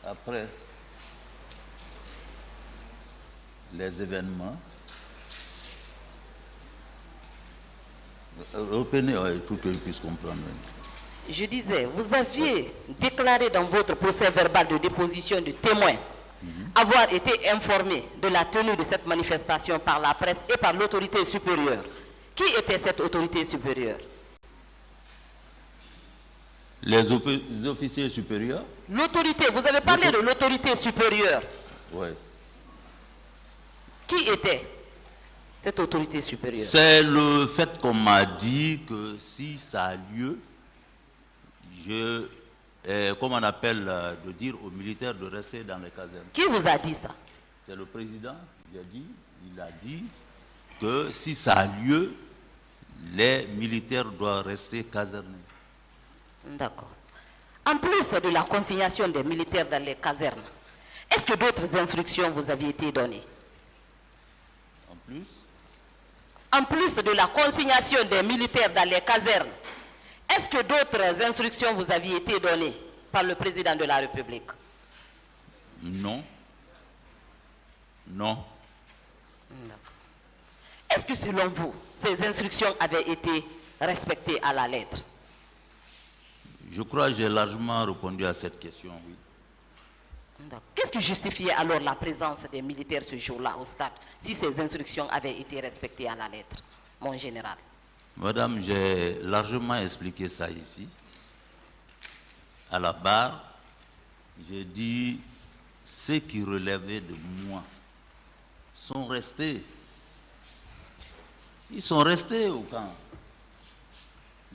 après les événements, reprenez pour que je puisse comprendre. Je disais, vous aviez déclaré dans votre procès verbal de déposition de témoins avoir été informé de la tenue de cette manifestation par la presse et par l'autorité supérieure. Qui était cette autorité supérieure? Les officiers supérieurs? L'autorité, vous avez parlé de l'autorité supérieure. Oui. Qui était cette autorité supérieure? C'est le fait qu'on m'a dit que si ça a lieu, comme on appelle, de dire aux militaires de rester dans les casernes. Qui vous a dit ça? C'est le président, il a dit que si ça a lieu, les militaires doivent rester casernés. D'accord. En plus de la consignation des militaires dans les casernes, est-ce que d'autres instructions vous avaient été données? En plus de la consignation des militaires dans les casernes, est-ce que d'autres instructions vous aviez été données par le président de la République? Non. Non. Est-ce que selon vous, ces instructions avaient été respectées à la lettre? Je crois que j'ai largement répondu à cette question, oui. Qu'est-ce qui justifiait alors la présence des militaires ce jour-là au stade, si ces instructions avaient été respectées à la lettre, mon général? Madame, j'ai largement expliqué ça ici. À la barre, j'ai dit ceux qui relevaient de moi sont restés. Ils sont restés au camp.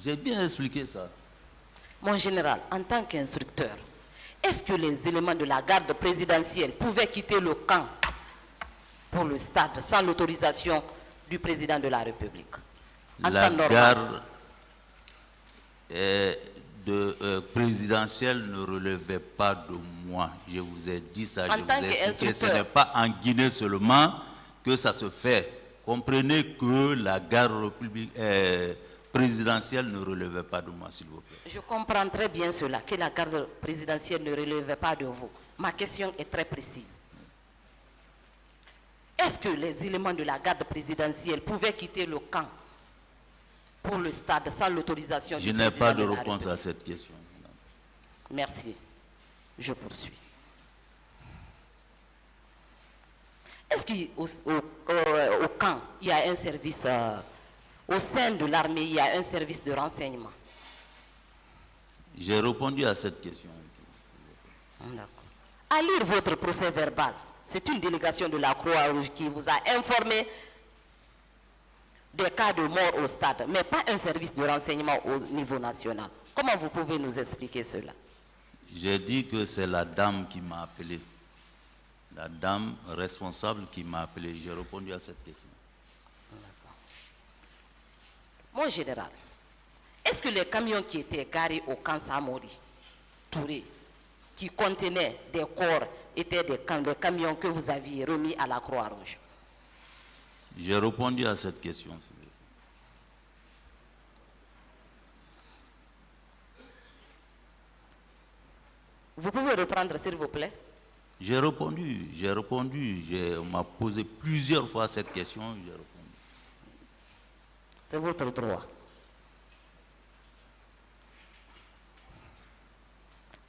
J'ai bien expliqué ça. Mon général, en tant qu'instructeur, est-ce que les éléments de la garde présidentielle pouvaient quitter le camp pour le stade sans l'autorisation du président de la République? La garde présidentielle ne relevait pas de moi. Je vous ai dit ça, je vous ai expliqué. Ce n'est pas en Guinée seulement que ça se fait. Comprenez que la garde présidentielle ne relevait pas de moi, s'il vous plaît. Je comprends très bien cela, que la garde présidentielle ne relevait pas de vous. Ma question est très précise. Est-ce que les éléments de la garde présidentielle pouvaient quitter le camp pour le stade sans l'autorisation du président? Je n'ai pas de réponse à cette question. Merci. Je poursuis. Est-ce qu'au camp, il y a un service, au sein de l'armée, il y a un service de renseignement? J'ai répondu à cette question. D'accord. À lire votre procès verbal, c'est une délégation de la Croix-Rouge qui vous a informé des cas de mort au stade, mais pas un service de renseignement au niveau national. Comment vous pouvez nous expliquer cela? J'ai dit que c'est la dame qui m'a appelé. La dame responsable qui m'a appelé. J'ai répondu à cette question. Mon général, est-ce que les camions qui étaient garés au camp Samori, Touré, qui contenaient des corps, étaient des camions que vous aviez remis à la Croix-Rouge? J'ai répondu à cette question. Vous pouvez reprendre, s'il vous plaît? J'ai répondu. On m'a posé plusieurs fois cette question, j'ai répondu. C'est votre droit.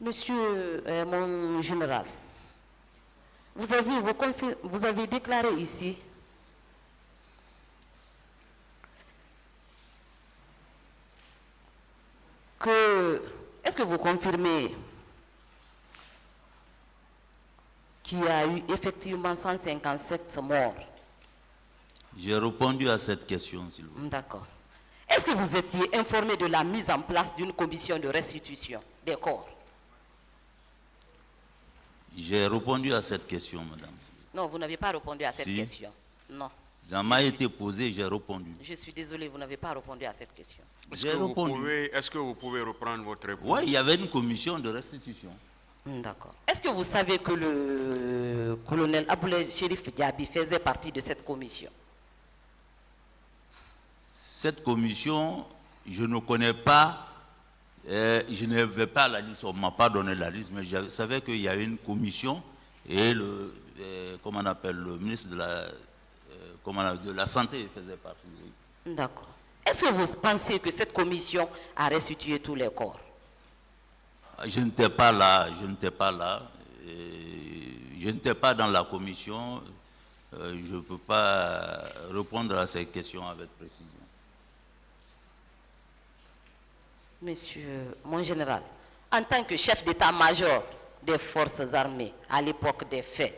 Monsieur mon général, vous avez déclaré ici que, est-ce que vous confirmez qu'il y a eu effectivement 157 morts? J'ai répondu à cette question, s'il vous plaît. D'accord. Est-ce que vous étiez informé de la mise en place d'une commission de restitution des corps? J'ai répondu à cette question, madame. Non, vous n'avez pas répondu à cette question. Non. Ça m'a été posé, j'ai répondu. Je suis désolé, vous n'avez pas répondu à cette question. Est-ce que vous pouvez reprendre votre réponse? Oui, il y avait une commission de restitution. D'accord. Est-ce que vous savez que le colonel Aboulay Chérif Diaby faisait partie de cette commission? Cette commission, je ne connais pas Je ne vais pas la liste, on ne m'a pas donné la liste, mais je savais qu'il y a une commission et le, comment on appelle, le ministre de la Santé faisait partie. D'accord. Est-ce que vous pensez que cette commission a restitué tous les corps? Je n'étais pas là, je n'étais pas là. Je n'étais pas dans la commission. Je ne peux pas répondre à ces questions avec précision. Monsieur, mon général, en tant que chef d'état-major des forces armées à l'époque des faits,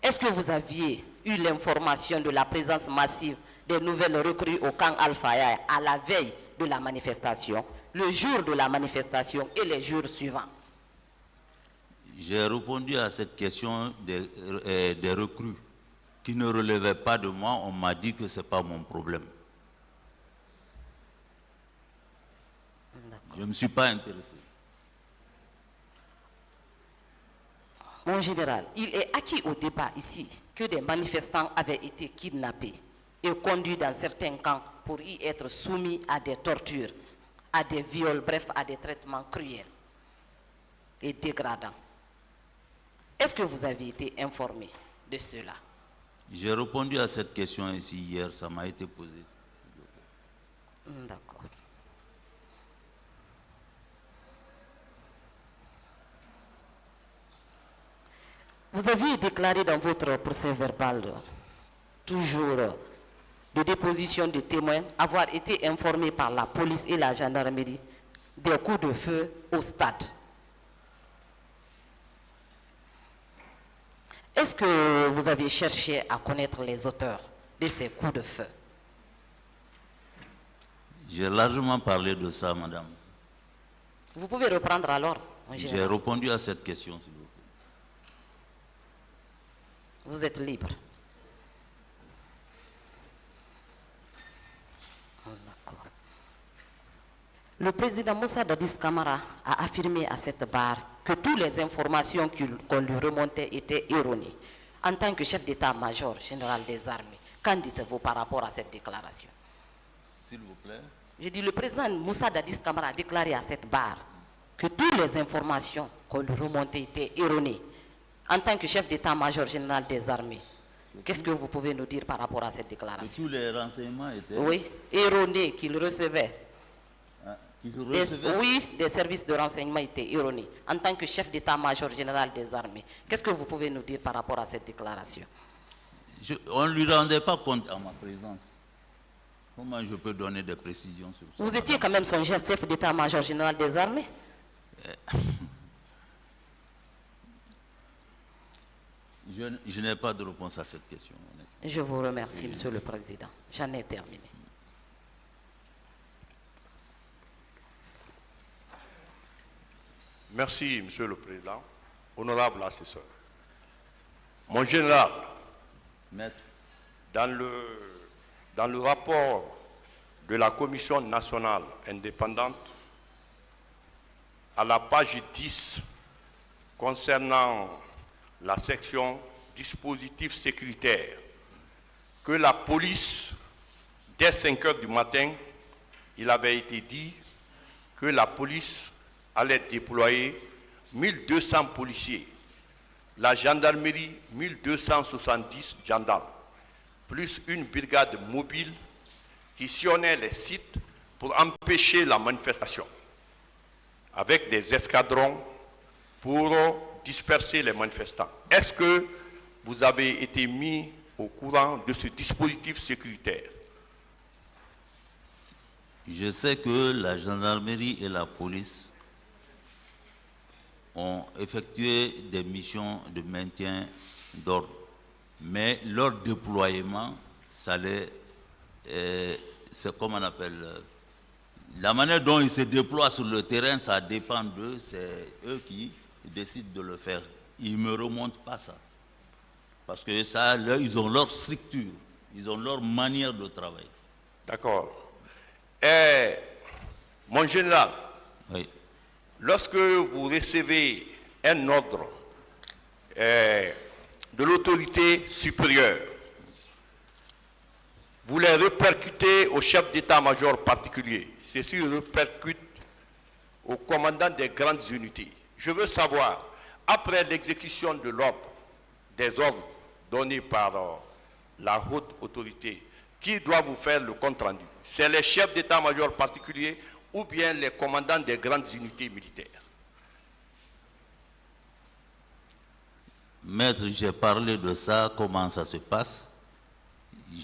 est-ce que vous aviez eu l'information de la présence massive des nouvelles recrues au camp Al-Faya à la veille de la manifestation, le jour de la manifestation et les jours suivants? J'ai répondu à cette question des recrues qui ne relevaient pas de moi. On m'a dit que ce n'est pas mon problème. Je ne me suis pas intéressé. Mon général, il est acquis au débat ici que des manifestants avaient été kidnappés et conduits dans certains camps pour y être soumis à des tortures, à des viols, bref, à des traitements cruels et dégradants. Est-ce que vous avez été informé de cela? J'ai répondu à cette question ici hier, ça m'a été posé. D'accord. Vous aviez déclaré dans votre procès verbal, toujours de déposition de témoins, avoir été informé par la police et la gendarmerie des coups de feu au stade. Est-ce que vous avez cherché à connaître les auteurs de ces coups de feu? J'ai largement parlé de ça, madame. Vous pouvez reprendre alors, mon J'ai général. répondu à cette question, s'il vous plaît. Vous êtes libre. D'accord. Le président Moussa Dadis Camara a affirmé à cette barre que toutes les informations qu'on lui remontait étaient erronées. En tant que chef d'état-major général des armées, qu'en dites-vous par rapport à cette déclaration? S'il vous plaît. Je dis, le président Moussa Dadis Camara a déclaré à cette barre que toutes les informations qu'on lui remontait étaient erronées. En tant que chef d'état-major général des armées, qu'est-ce que vous pouvez nous dire par rapport à cette déclaration? Tous les renseignements étaient... Oui, erronés qu'il recevait. Oui, des services de renseignement étaient erronés. En tant que chef d'état-major général des armées, qu'est-ce que vous pouvez nous dire par rapport à cette déclaration? on ne lui rendait pas compte à ma présence. Comment je peux donner des précisions sur ça? Vous étiez quand même son chef d'état-major général des armées? Je n'ai pas de réponse à cette question. Je vous remercie, Monsieur le Président. J'en ai terminé. Merci, Monsieur le Président. Honorable assesseur. Mon général, Maître. dans le rapport de la Commission nationale indépendante, à la page 10, concernant la section dispositif sécuritaire, que la police, dès 5 heures du matin, il avait été dit que la police allait déployer 1200 policiers, la gendarmerie 1270 gendarmes, plus une brigade mobile qui sillonnait les sites pour empêcher la manifestation, avec des escadrons pour disperser les manifestants. Est-ce que vous avez été mis au courant de ce dispositif sécuritaire? Je sais que la gendarmerie et la police ont effectué des missions de maintien d'ordre, mais leur déploiement, c'est comme on appelle, la manière dont ils se déploient sur le terrain, ça dépend d'eux, c'est eux qui décident de le faire. Ils ne me remontent pas ça. Parce que ça, là, ils ont leur structure, ils ont leur manière de travailler. D'accord. Mon général, Oui. lorsque vous recevez un ordre de l'autorité supérieure, vous les répercutez au chef d'état-major particulier. Ceci répercute aux commandants des grandes unités. Je veux savoir, après l'exécution de l'ordre, des ordres donnés par la haute autorité, qui doit vous faire le compte-rendu? C'est les chefs d'état-major particuliers ou bien les commandants des grandes unités militaires? Maître, j'ai parlé de ça, comment ça se passe.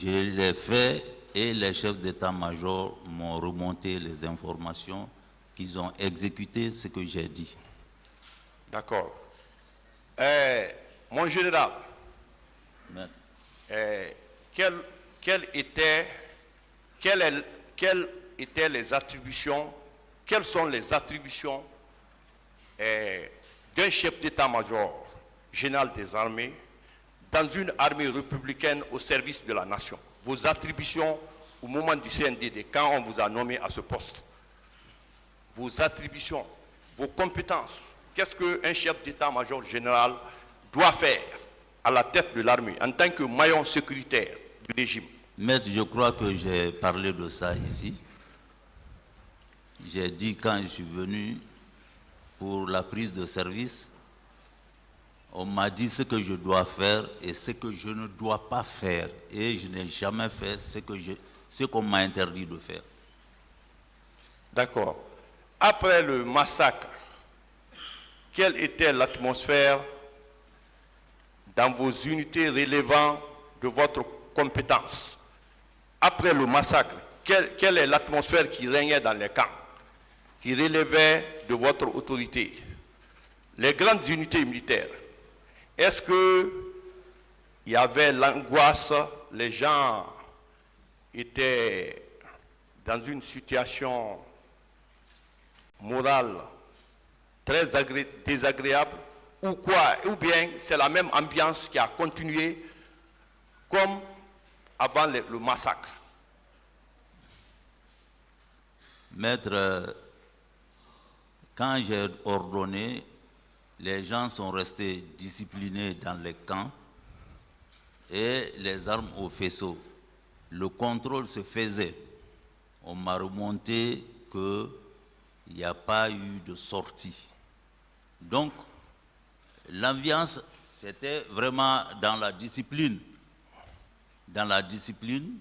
Je l'ai fait et les chefs d'état-major m'ont remonté les informations qu'ils ont exécuté ce que j'ai dit. D'accord. Mon général, Maître. quelles étaient les attributions, quelles sont les attributions d'un chef d'état-major général des armées dans une armée républicaine au service de la nation? Vos attributions au moment du CNDD, quand on vous a nommé à ce poste. Vos attributions, vos compétences. Qu'est-ce qu'un chef d'état-major général doit faire à la tête de l'armée en tant que maillon sécuritaire du régime? Maître, je crois que j'ai parlé de ça ici. J'ai dit quand je suis venu pour la prise de service, on m'a dit ce que je dois faire et ce que je ne dois pas faire. Et je n'ai jamais fait ce qu'on m'a interdit de faire. D'accord. Après le massacre, quelle était l'atmosphère dans vos unités relevant de votre compétence? Après le massacre, quelle est l'atmosphère qui régnait dans les camps, qui relevait de votre autorité? Les grandes unités militaires, est-ce qu'il y avait l'angoisse? Les gens étaient dans une situation morale très désagréable ou quoi? Ou bien c'est la même ambiance qui a continué comme avant le massacre? Maître, quand j'ai ordonné, les gens sont restés disciplinés dans les camps et les armes au faisceau. Le contrôle se faisait. On m'a remonté qu'il n'y a pas eu de sortie. Donc, l'ambiance, c'était vraiment dans la discipline. Dans la discipline,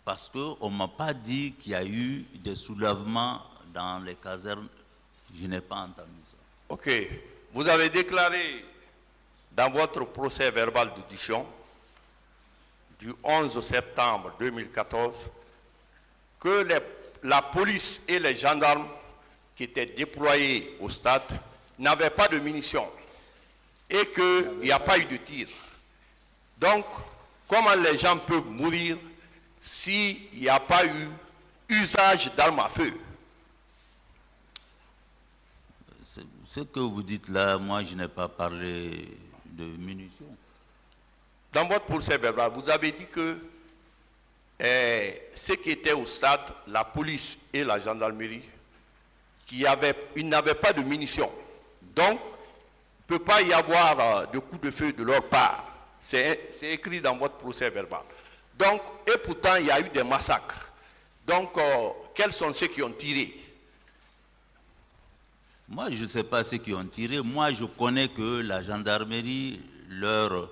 parce qu'on ne m'a pas dit qu'il y a eu des soulèvements dans les casernes. Je n'ai pas entendu ça. Ok. Vous avez déclaré dans votre procès verbal d'audition du 11 septembre 2014 que la police et les gendarmes qui étaient déployés au stade n'avaient pas de munitions et qu'il n'y a pas eu de tir. Donc, comment les gens peuvent mourir s'il n'y a pas eu usage d'armes à feu? Ce que vous dites là, moi je n'ai pas parlé de munitions. Dans votre procès verbal, vous avez dit que ceux qui étaient au stade, la police et la gendarmerie, ils n'avaient pas de munitions. Donc, il ne peut pas y avoir de coups de feu de leur part. C'est écrit dans votre procès verbal. Donc, et pourtant, il y a eu des massacres. Donc, quels sont ceux qui ont tiré? Moi, je ne sais pas ceux qui ont tiré. Moi, je connais que la gendarmerie, leur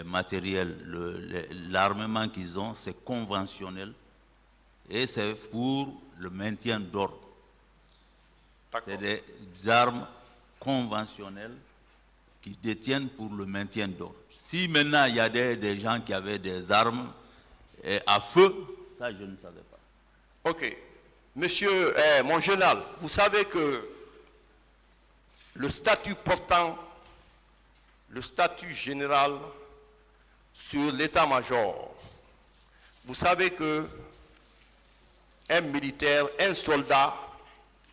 matériel, l'armement qu'ils ont, c'est conventionnel. Et c'est pour le maintien d'ordre. C'est des armes conventionnelles qui détiennent pour le maintien d'ordre. Si maintenant il y a des gens qui avaient des armes à feu, ça je ne savais pas. Ok. Monsieur, mon général, vous savez que le statut portant, le statut général sur l'état-major, vous savez que un militaire, un soldat,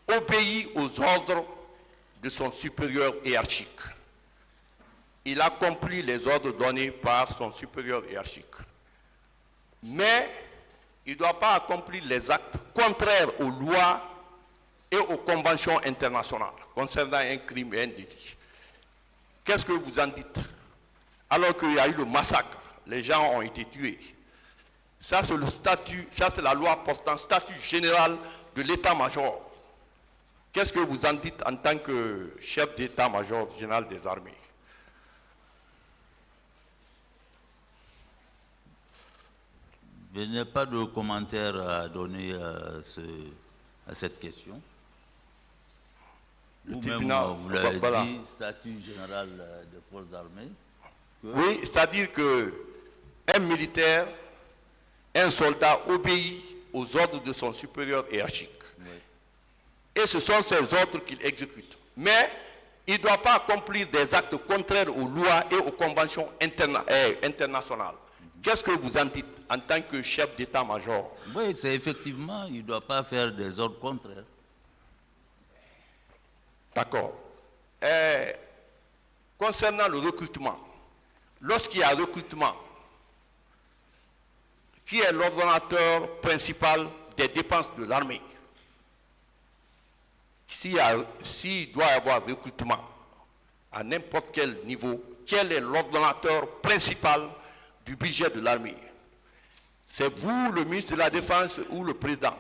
obéit aux ordres de son supérieur hiérarchique. Il accomplit les ordres donnés par son supérieur hiérarchique. Mais il ne doit pas accomplir les actes contraires aux lois et aux conventions internationales concernant un crime et un délit. Qu'est-ce que vous en dites? Alors qu'il y a eu le massacre, les gens ont été tués. Ça, c'est le statut, ça, c'est la loi portant statut général de l'état-major. Qu'est-ce que vous en dites en tant que chef d'état-major général des armées? Je n'ai pas de commentaire à donner à cette question. Vous-même, vous l'avez dit, statut général des forces armées. Oui, c'est-à-dire qu'un militaire, un soldat obéit aux ordres de son supérieur hiérarchique. Oui. Et ce sont ces ordres qu'il exécute. Mais il ne doit pas accomplir des actes contraires aux lois et aux conventions internationales. Qu'est-ce que vous en dites en tant que chef d'état-major? Oui, c'est effectivement, il ne doit pas faire des ordres contraires. D'accord. Concernant le recrutement, lorsqu'il y a recrutement, qui est l'ordonnateur principal des dépenses de l'armée? S'il doit y avoir recrutement à n'importe quel niveau, quel est l'ordonnateur principal du budget de l'armée? C'est vous, le ministre de la Défense ou le président?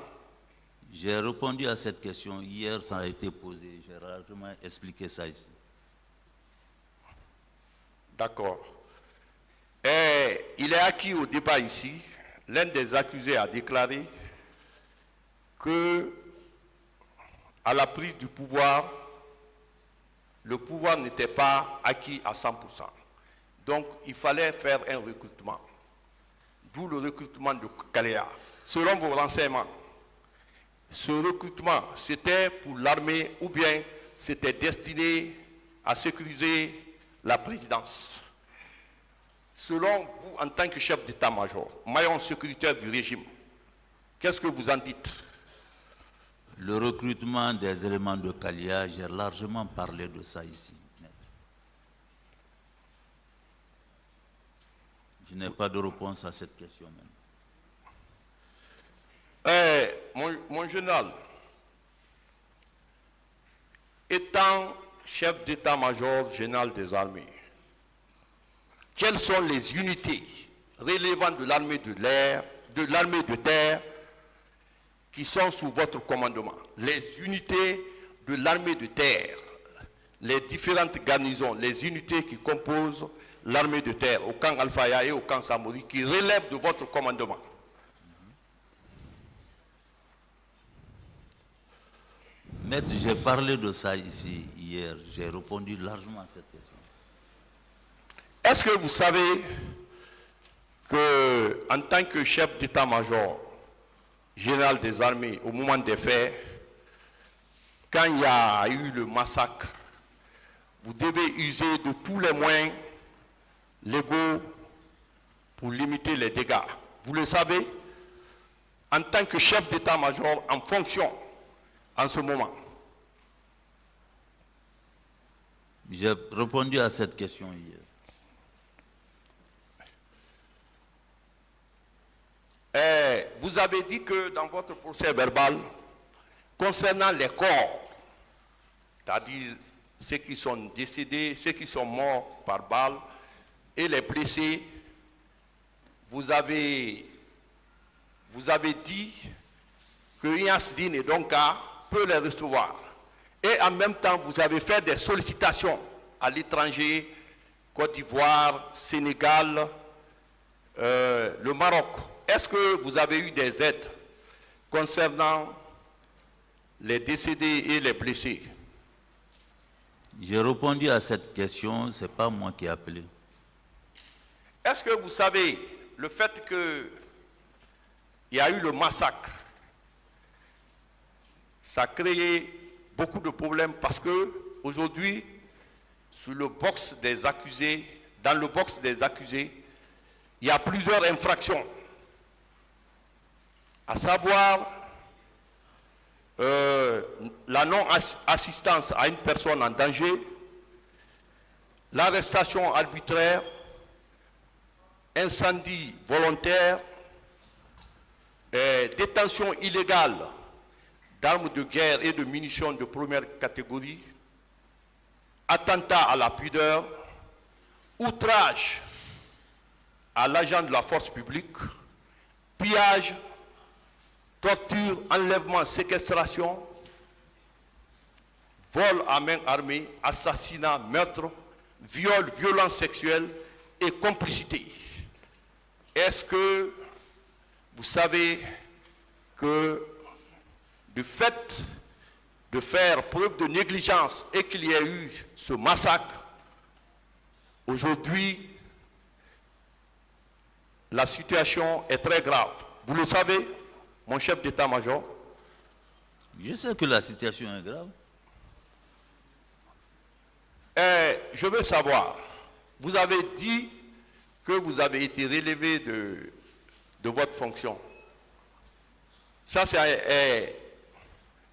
J'ai répondu à cette question hier, ça a été posé. J'ai largement expliqué ça ici. D'accord. Il est acquis au débat ici, l'un des accusés a déclaré que à la prise du pouvoir, le pouvoir n'était pas acquis à 100%. Donc il fallait faire un recrutement. D'où le recrutement de Kaléa. Selon vos renseignements, ce recrutement, c'était pour l'armée ou bien c'était destiné à sécuriser la présidence? Selon vous, en tant que chef d'état-major, maillon sécuritaire du régime, qu'est-ce que vous en dites? Le recrutement des éléments de Kaléa, j'ai largement parlé de ça ici. Je n'ai pas de réponse à cette question même. Mon général, étant chef d'état-major général des armées, quelles sont les unités relevantes de l'armée de l'air, de l'armée de terre, qui sont sous votre commandement? Les unités de l'armée de terre, les différentes garnisons, les unités qui composent l'armée de terre, au camp Alfaya et au camp Samori, qui relèvent de votre commandement. Maître, j'ai parlé de ça ici hier, j'ai répondu largement à cette question. Est-ce que vous savez que, en tant que chef d'état-major général des armées, au moment des faits, quand il y a eu le massacre, vous devez user de tous les moyens légaux pour limiter les dégâts? Vous le savez, en tant que chef d'état-major en fonction en ce moment. J'ai répondu à cette question hier. Vous avez dit que dans votre procès verbal, concernant les corps, c'est-à-dire ceux qui sont décédés, ceux qui sont morts par balle et les blessés, vous avez dit que Yassine et Donka peut les recevoir. Et en même temps, vous avez fait des sollicitations à l'étranger, Côte d'Ivoire, Sénégal, le Maroc. Est-ce que vous avez eu des aides concernant les décédés et les blessés? J'ai répondu à cette question, ce n'est pas moi qui ai appelé. Est-ce que vous savez le fait qu'il y a eu le massacre, ça a créé beaucoup de problèmes parce que aujourd'hui, sur le box des accusés, dans le box des accusés, il y a plusieurs infractions, à savoir la non-assistance à une personne en danger, l'arrestation arbitraire, incendie volontaire, détention illégale d'armes de guerre et de munitions de première catégorie, attentat à la pudeur, outrage à l'agent de la force publique, pillage, torture, enlèvement, séquestration, vol à main armée, assassinat, meurtre, viol, violence sexuelle et complicité. Est-ce que vous savez que du fait de faire preuve de négligence et qu'il y ait eu ce massacre, aujourd'hui, la situation est très grave. Vous le savez, mon chef d'état-major? Je sais que la situation est grave. Je veux savoir, vous avez dit que vous avez été relevé de votre fonction. Ça,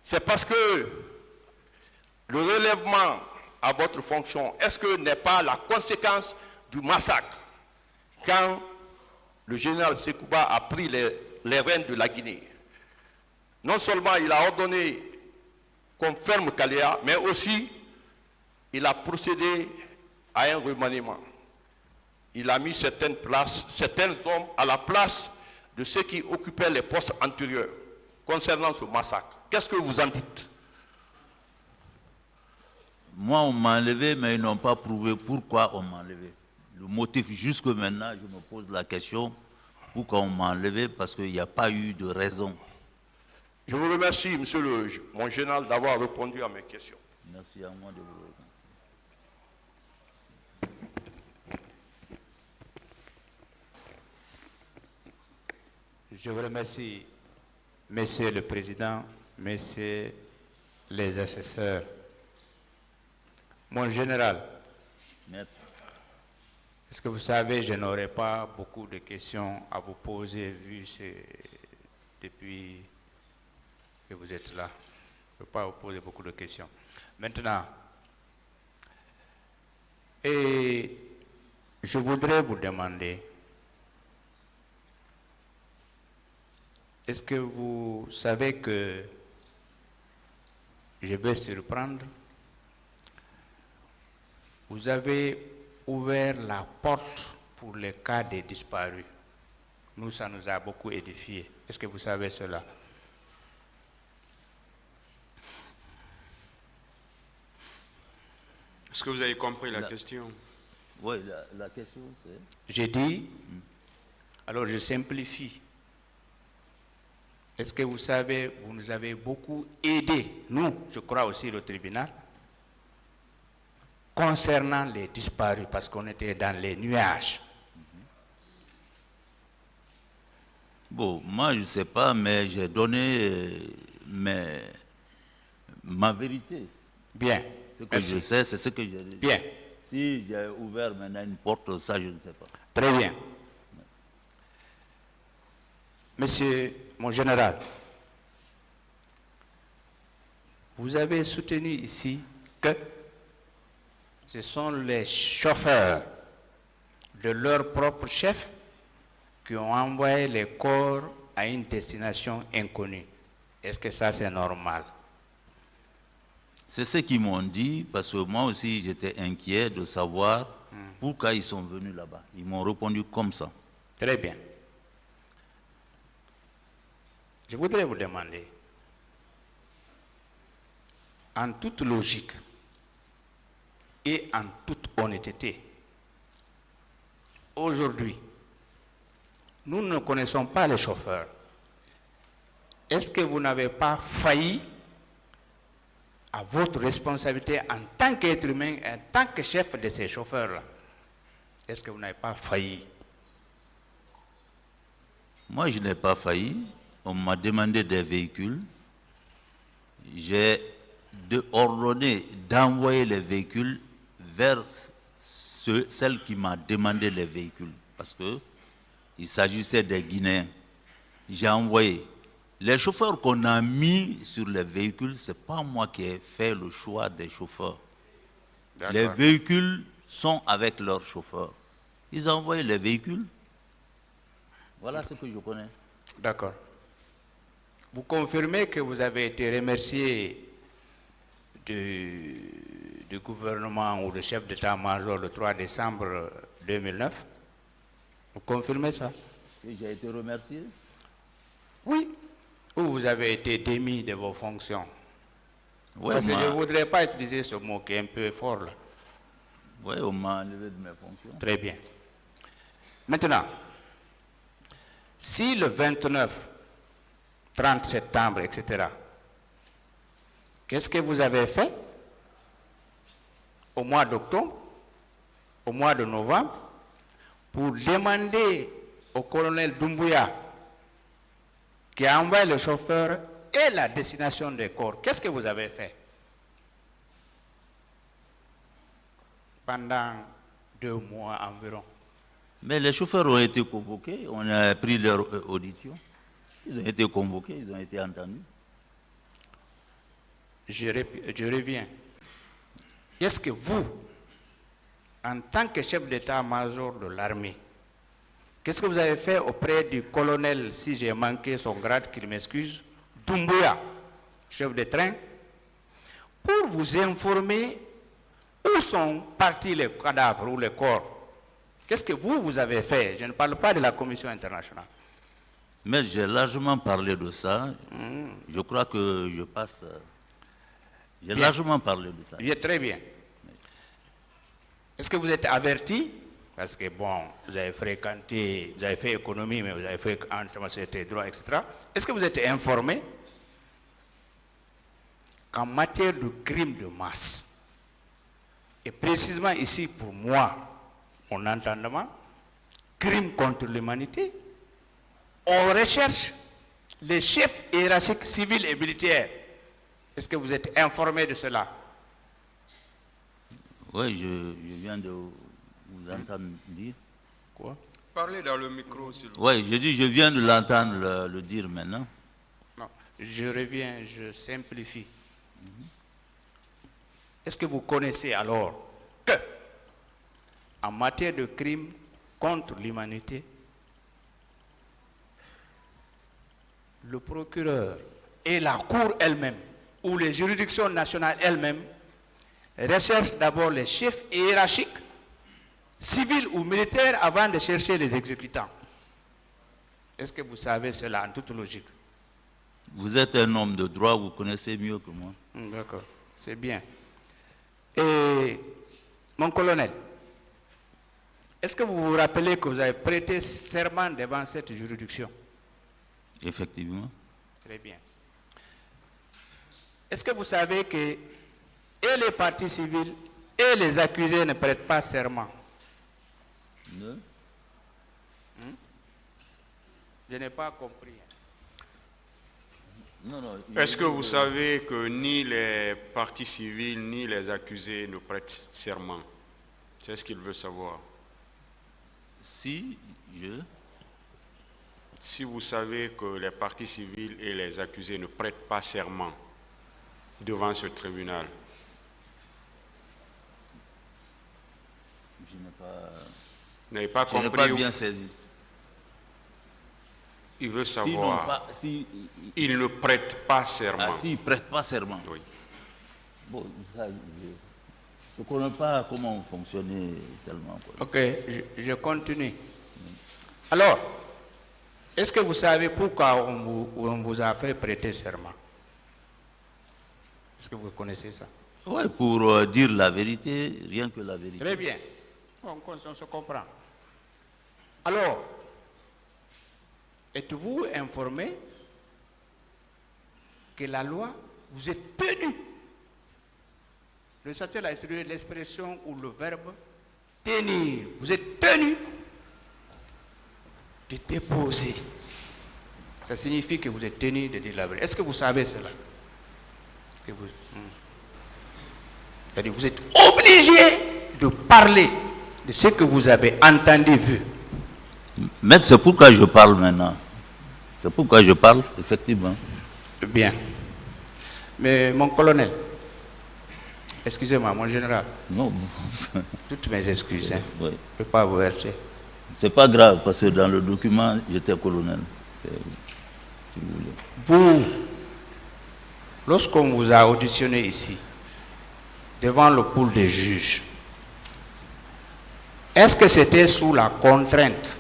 c'est parce que le relèvement à votre fonction, est-ce que n'est pas la conséquence du massacre quand le général Sekouba a pris les rênes de la Guinée? Non seulement il a ordonné qu'on ferme Kalea, mais aussi il a procédé à un remaniement. Il a mis certains hommes à la place de ceux qui occupaient les postes antérieurs concernant ce massacre. Qu'est-ce que vous en dites? Moi, on m'a enlevé, mais ils n'ont pas prouvé pourquoi on m'a enlevé. Le motif, jusque maintenant, je me pose la question, pourquoi on m'a enlevé, parce qu'il n'y a pas eu de raison. Je vous remercie, monsieur mon général, d'avoir répondu à mes questions. Merci à moi de vous remercier. Je vous remercie, Monsieur le Président, Messieurs les assesseurs. Mon général, est-ce que vous savez, je n'aurai pas beaucoup de questions à vous poser vu depuis que vous êtes là. Je ne peux pas vous poser beaucoup de questions. Maintenant, et je voudrais vous demander, est-ce que vous savez que je vais surprendre? Vous avez ouvert la porte pour les cas des disparus. Nous, ça nous a beaucoup édifiés. Est-ce que vous savez cela? Est-ce que vous avez compris la question? Oui, la question c'est... J'ai dit, alors je simplifie. Est-ce que vous savez, vous nous avez beaucoup aidés, nous, je crois aussi le tribunal, concernant les disparus, parce qu'on était dans les nuages. Bon, moi je ne sais pas, mais j'ai donné ma vérité. Bien. Ce que je sais, c'est ce que j'ai dit. Bien. Si j'ai ouvert maintenant une porte, ça je ne sais pas. Très bien. Monsieur mon général, vous avez soutenu ici que ce sont les chauffeurs de leur propre chef qui ont envoyé les corps à une destination inconnue. Est-ce que ça c'est normal? C'est ce qu'ils m'ont dit, parce que moi aussi j'étais inquiet de savoir pourquoi ils sont venus là-bas. Ils m'ont répondu comme ça. Très bien. Je voudrais vous demander, en toute logique et en toute honnêteté, aujourd'hui, nous ne connaissons pas les chauffeurs. Est-ce que vous n'avez pas failli à votre responsabilité en tant qu'être humain, en tant que chef de ces chauffeurs-là? Est-ce que vous n'avez pas failli? Moi, je n'ai pas failli. On m'a demandé des véhicules. J'ai ordonné d'envoyer les véhicules vers celle qui m'a demandé les véhicules. Parce qu'il s'agissait des Guinéens. J'ai envoyé. Les chauffeurs qu'on a mis sur les véhicules, ce n'est pas moi qui ai fait le choix des chauffeurs. Les véhicules sont avec leurs chauffeurs. Ils ont envoyé les véhicules. Voilà ce que je connais. D'accord. Vous confirmez que vous avez été remercié du gouvernement ou du chef d'état-major le 3 décembre 2009? Vous confirmez ça? Et j'ai été remercié? Oui. Ou vous avez été démis de vos fonctions? Ouais, Parce que je ne voudrais pas utiliser ce mot qui est un peu fort là. ouais, on m'a enlevé de mes fonctions. Très bien. Maintenant, si le 29, 30 septembre, etc., qu'est-ce que vous avez fait au mois d'octobre, au mois de novembre, pour demander au colonel Doumbouya, qui a envoyé le chauffeur et la destination des corps, qu'est-ce que vous avez fait pendant 2 mois environ? Mais les chauffeurs ont été convoqués, on a pris leur audition. Ils ont été convoqués, ils ont été entendus. Je reviens. Qu'est-ce que vous, en tant que chef d'état-major de l'armée, qu'est-ce que vous avez fait auprès du colonel, si j'ai manqué son grade, qu'il m'excuse, Doumbouya, chef de train, pour vous informer où sont partis les cadavres ou les corps? Qu'est-ce que vous avez fait? Je ne parle pas de la Commission internationale. Mais j'ai largement parlé de ça. Je crois que je passe... J'ai largement parlé de ça. Bien, très bien. Est-ce que vous êtes averti? Parce que bon, vous avez fréquenté, vous avez fait économie, mais vous avez fait c'était droit, etc. Est-ce que vous êtes informé qu'en matière de crimes de masse, et précisément ici pour moi, mon entendement, crimes contre l'humanité, on recherche les chefs hiérarchiques civils et militaires. Est-ce que vous êtes informé de cela? Oui, je viens de vous entendre dire. Quoi? Parlez dans le micro, s'il vous plaît. Oui, je dis, je viens de l'entendre le dire maintenant. Non, je reviens, je simplifie. Est-ce que vous connaissez alors que, en matière de crimes contre l'humanité, le procureur et la Cour elle-même, ou les juridictions nationales elles-mêmes, recherchent d'abord les chefs hiérarchiques, civils ou militaires, avant de chercher les exécutants? Est-ce que vous savez cela en toute logique? Vous êtes un homme de droit, vous connaissez mieux que moi. D'accord, c'est bien. Et mon colonel, est-ce que vous vous rappelez que vous avez prêté serment devant cette juridiction? Effectivement. Très bien. Est-ce que vous savez que et les parties civiles et les accusés ne prêtent pas serment? Ne? Je n'ai pas compris. Non, non. Est-ce que vous savez que ni les parties civiles ni les accusés ne prêtent serment? C'est ce qu'il veut savoir. Si vous savez que les parties civiles et les accusés ne prêtent pas serment devant ce tribunal, vous n'avez pas je n'ai compris. pas bien saisi. Il veut Sinon, savoir. Ils ne prêtent pas serment. s'ils ne prêtent pas serment. Oui. Bon, ça, je ne connais pas comment vous fonctionnez tellement. Quoi. Ok, je continue. Alors, est-ce que vous savez pourquoi on vous a fait prêter serment? Est-ce que vous connaissez ça? Oui, pour dire la vérité, rien que la vérité. Très bien. On se comprend. Alors, êtes-vous informé que la loi, vous êtes tenu? Le statut a utilisé l'expression ou le verbe tenir. Vous êtes tenu de déposer. Ça signifie que vous êtes tenu de dire la vérité. Est-ce que vous savez cela? C'est-à-dire vous êtes obligé de parler de ce que vous avez entendu, vu. Maître, c'est pourquoi je parle maintenant. C'est pourquoi je parle, effectivement. Bien. Mais mon colonel, excusez-moi, mon général, Non. toutes mes excuses, hein. Oui. Je ne peux pas vous heurter. C'est pas grave, parce que dans le document, j'étais colonel. Si vous voulez. Vous, lorsqu'on vous a auditionné ici, devant le pool des juges, est-ce que c'était sous la contrainte?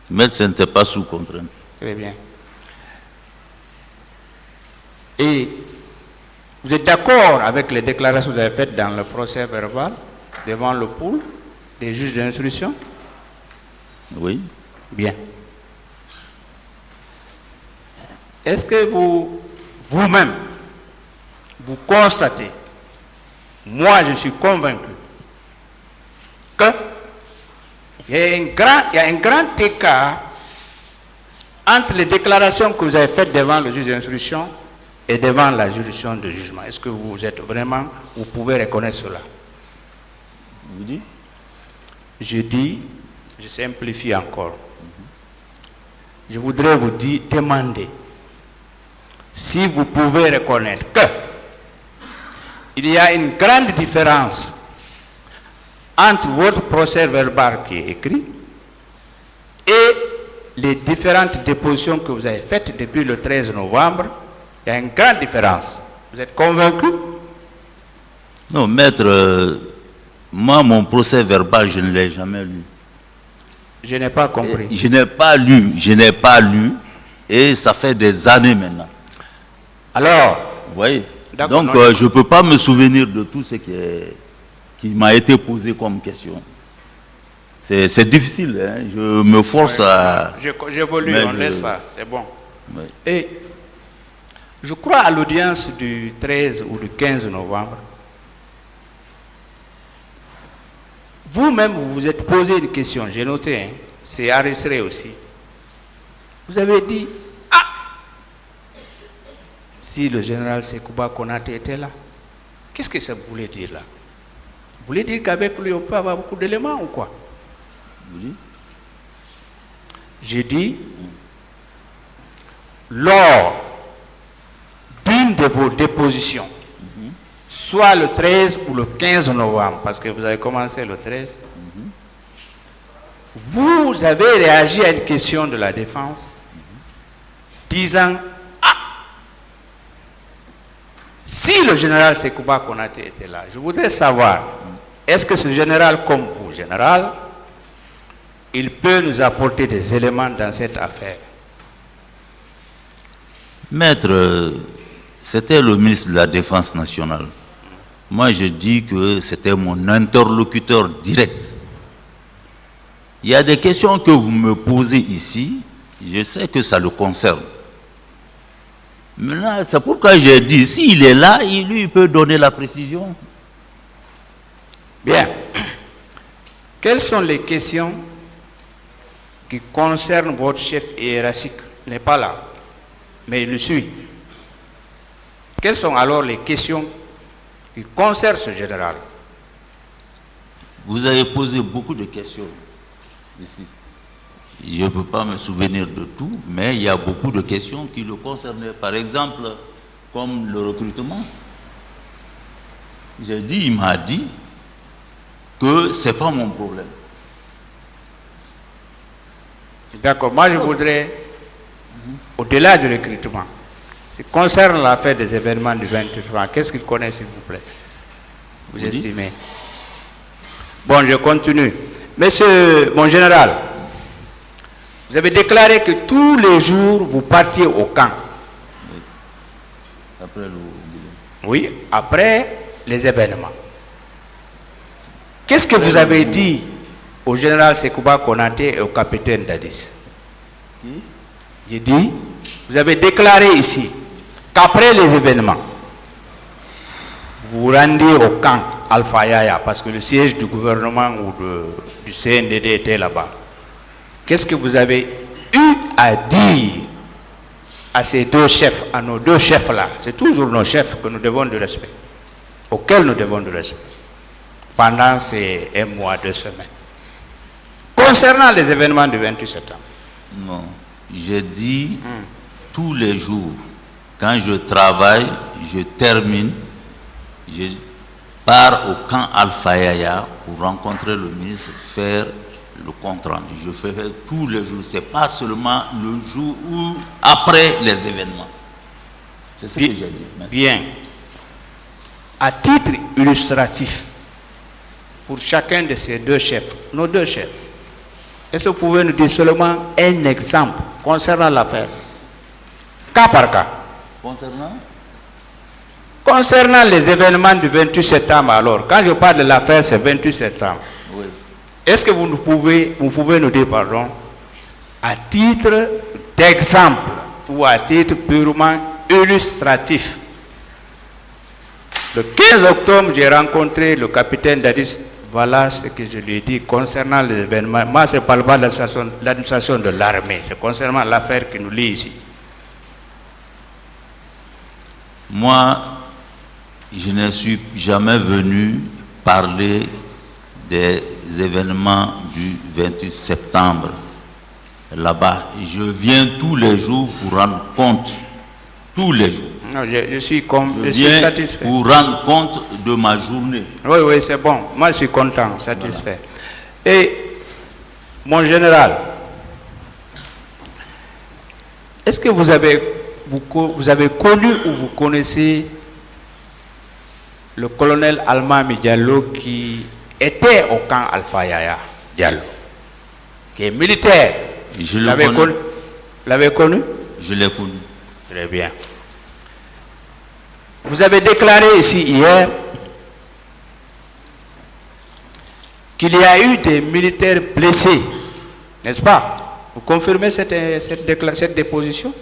Mais ce n'était pas sous contrainte. Très bien. Et vous êtes d'accord avec les déclarations que vous avez faites dans le procès verbal devant le pool des juges d'instruction? Oui. Bien. Est-ce que vous-même, vous constatez, moi je suis convaincu, qu'il y a un grand écart entre les déclarations que vous avez faites devant le juge d'instruction et devant la juridiction de jugement? Est-ce que vous êtes vraiment, vous pouvez reconnaître cela? Vous dites? Je dis, je simplifie encore. Je voudrais vous demander si vous pouvez reconnaître que il y a une grande différence entre votre procès verbal qui est écrit et les différentes dépositions que vous avez faites depuis le 13 novembre. Il y a une grande différence. Vous êtes convaincu? Non, maître, moi, mon procès verbal, je ne l'ai jamais lu. Je n'ai pas compris. Je n'ai pas lu, et ça fait des années maintenant. Alors, Vous voyez? D'accord, Donc, non, je ne peux pas me souvenir de tout ce qui m'a été posé comme question. C'est difficile, hein? Je me force à... j'évolue, Mais on laisse ça, c'est bon. Oui. Et je crois à l'audience du 13 ou du 15 novembre, vous-même, vous vous êtes posé une question, j'ai noté, hein, c'est enregistré aussi. Vous avez dit, ah, si le général Sekouba Konaté était là, qu'est-ce que ça voulait dire là? Vous voulez dire qu'avec lui, on peut avoir beaucoup d'éléments ou quoi? Vous dites? J'ai dit, lors d'une de vos dépositions, soit le 13 ou le 15 novembre, parce que vous avez commencé le 13, vous avez réagi à une question de la défense, disant, ah, si le général Sekouba Konaté était là, je voudrais savoir, est-ce que ce général comme vous, général, il peut nous apporter des éléments dans cette affaire? Maître, c'était le ministre de la Défense nationale. Moi, je dis que c'était mon interlocuteur direct. Il y a des questions que vous me posez ici, je sais que ça le concerne. Maintenant, c'est pourquoi j'ai dit, s'il est là, il peut donner la précision. Bien. Quelles sont les questions qui concernent votre chef hiérarchique? Il n'est pas là, mais il le suit. Quelles sont alors les questions qui concernent ce général? Vous avez posé beaucoup de questions ici. Je ne peux pas me souvenir de tout, mais il y a beaucoup de questions qui le concernaient. Par exemple, comme le recrutement. J'ai dit, il m'a dit que ce n'est pas mon problème. D'accord, moi je voudrais, au-delà du recrutement, ce qui concerne l'affaire des événements du 28 juin, qu'est-ce qu'il connaît s'il vous plaît? Vous estimez? Bon, je continue. Monsieur, mon général, vous avez déclaré que tous les jours vous partiez au camp. Après le... Oui, après les événements. Qu'est-ce que vous avez dit au général Sekouba Konaté et au capitaine Dadis? J'ai dit, vous avez déclaré ici qu'après les événements, vous vous rendiez au camp Alpha Yaya parce que le siège du gouvernement ou du CNDD était là-bas. Qu'est-ce que vous avez eu à dire à ces deux chefs, à nos deux chefs-là? C'est toujours nos chefs que nous devons du respect, auxquels nous devons du respect, pendant ces 1 mois, 2 semaines. Concernant les événements du 28 septembre. Non, j'ai dit tous les jours, quand je travaille, je termine, je pars au camp Alpha Yaya pour rencontrer le ministre, faire le compte rendu. Je fais tous les jours, ce n'est pas seulement le jour ou après les événements. C'est ce que j'ai dit. Bien. À titre illustratif, pour chacun de ces deux chefs, nos deux chefs, est-ce que vous pouvez nous dire seulement un exemple concernant l'affaire? Cas par cas. Concernant Concernant les événements du 28 septembre, alors, quand je parle de l'affaire, c'est 28 septembre. Oui. Est-ce que vous pouvez nous dire, pardon, à titre d'exemple ou à titre purement illustratif? Le 15 octobre, j'ai rencontré le capitaine Dadis. Voilà ce que je lui ai dit concernant les événements. Moi, je ne parle pas de l'administration de l'armée, c'est concernant l'affaire qui nous lie ici. Moi, je ne suis jamais venu parler des événements du 28 septembre. Là-bas, je viens tous les jours pour rendre compte. Tous les jours. Non, je suis satisfait. Pour rendre compte de ma journée. Oui, oui, c'est bon. Moi, je suis content, satisfait. Voilà. Et, mon général, est-ce que vous avez connu ou vous connaissez le colonel Almami Diallo qui était au camp Alpha Yaya Diallo, qui est militaire? Je l'avais connu. L'avez connu? Je l'ai connu. Très bien. Vous avez déclaré ici hier qu'il y a eu des militaires blessés, n'est-ce pas? Vous confirmez cette déposition?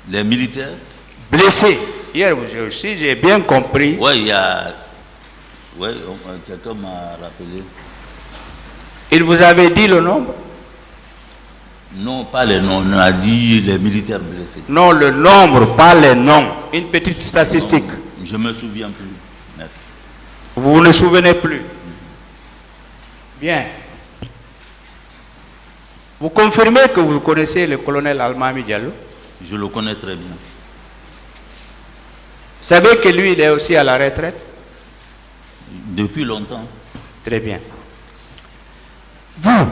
Les militaires blessés. Hier, si j'ai bien compris. Oui, il y a. Oui, quelqu'un m'a rappelé. Il vous avait dit le nombre? Non, pas les noms. On a dit les militaires blessés. Non, le nombre, pas les noms. Une petite statistique. Non, je ne me souviens plus. Vous ne vous souvenez plus? Bien. Vous confirmez que vous connaissez le colonel Almami Diallo? Je le connais très bien. Vous savez que lui, il est aussi à la retraite? Depuis longtemps. Très bien. Vous,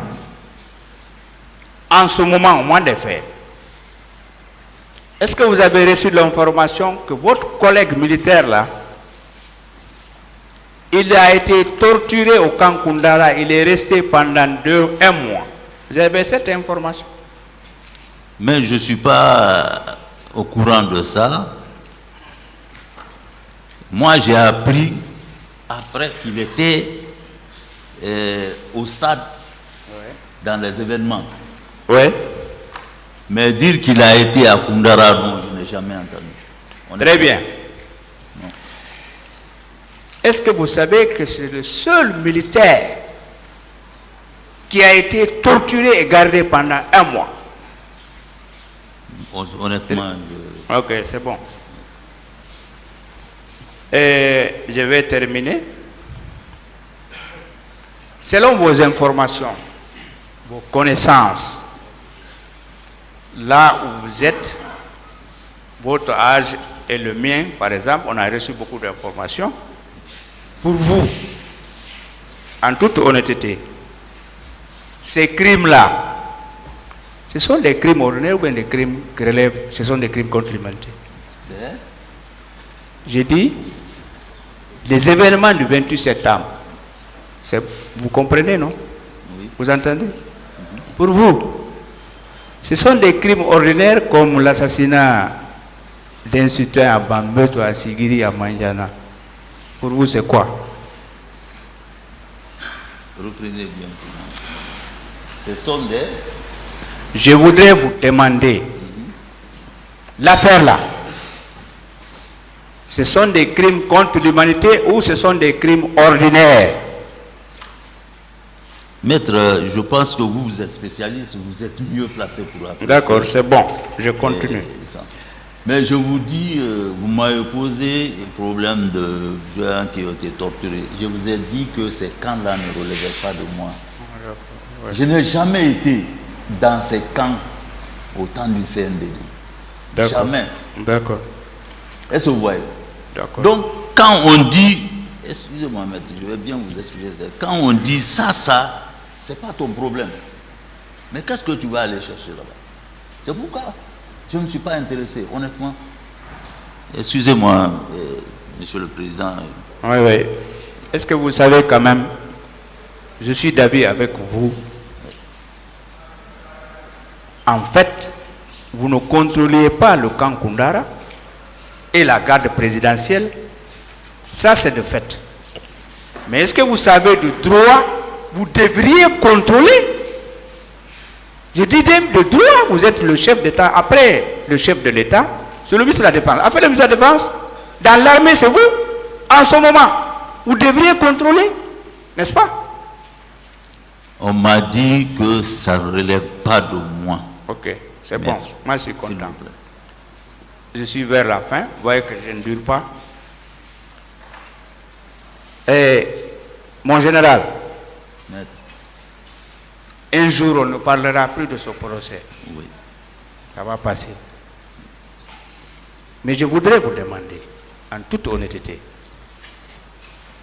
en ce moment, au moins des faits, est-ce que vous avez reçu l'information que votre collègue militaire là, il a été torturé au camp Koundara, il est resté pendant un mois? Vous avez cette information? Mais je ne suis pas au courant de ça. Moi, j'ai appris après qu'il était au stade, dans les événements. Oui. Mais dire qu'il a été à Koundara, non, je n'ai jamais entendu. Très bien. Est-ce que vous savez que c'est le seul militaire qui a été torturé et gardé pendant un mois? Honnêtement, ok, c'est bon. Et je vais terminer. Selon vos informations, vos connaissances, là où vous êtes, votre âge et le mien, par exemple, on a reçu beaucoup d'informations. Pour vous, en toute honnêteté, ces crimes-là, ce sont des crimes ordinaires ou bien des crimes qui relèvent, ce sont des crimes contre l'humanité? J'ai dit, les événements du 28 septembre, vous comprenez, non? Oui. Vous entendez? Pour vous, ce sont des crimes ordinaires comme l'assassinat d'un citoyen à Bambeto, à Sigiri, à Manjana. Pour vous, c'est quoi? Reprenez bien. Ce sont des... Je voudrais vous demander, l'affaire là, ce sont des crimes contre l'humanité ou ce sont des crimes ordinaires? Maître, je pense que vous êtes spécialiste, vous êtes mieux placé pour la... D'accord, c'est bon, je continue. Mais je vous dis, vous m'avez posé le problème de gens qui ont été torturés. Je vous ai dit que ces camps-là ne relevaient pas de moi. Je n'ai jamais été dans ces camps au temps du CNDD. Jamais. D'accord. Est-ce que vous voyez? D'accord. Donc, quand on dit, excusez-moi maître, je vais bien vous expliquer ça. Quand on dit ça, c'est pas ton problème. Mais qu'est-ce que tu vas aller chercher là-bas? C'est pourquoi je ne me suis pas intéressé, honnêtement. Excusez-moi, Monsieur le Président. Oui, oui. Est-ce que vous savez quand même, je suis d'avis avec vous, en fait, vous ne contrôliez pas le camp Koundara et la garde présidentielle, Ça, c'est de fait. Mais est-ce que vous savez du droit? Vous devriez contrôler. Je dis de droit, vous êtes le chef d'État. Après le chef de l'État, c'est le ministre de la Défense. Après le ministre de la Défense, dans l'armée, c'est vous. En ce moment, vous devriez contrôler, n'est-ce pas? On m'a dit que ça ne relève pas de moi. Ok, c'est bon. Maître, Moi, je suis s'il content. vous plaît. Je suis vers la fin. Vous voyez que je ne dure pas. Et mon général, Maître, un jour, on ne parlera plus de ce procès. oui. Ça va passer. Mais je voudrais vous demander, en toute honnêteté,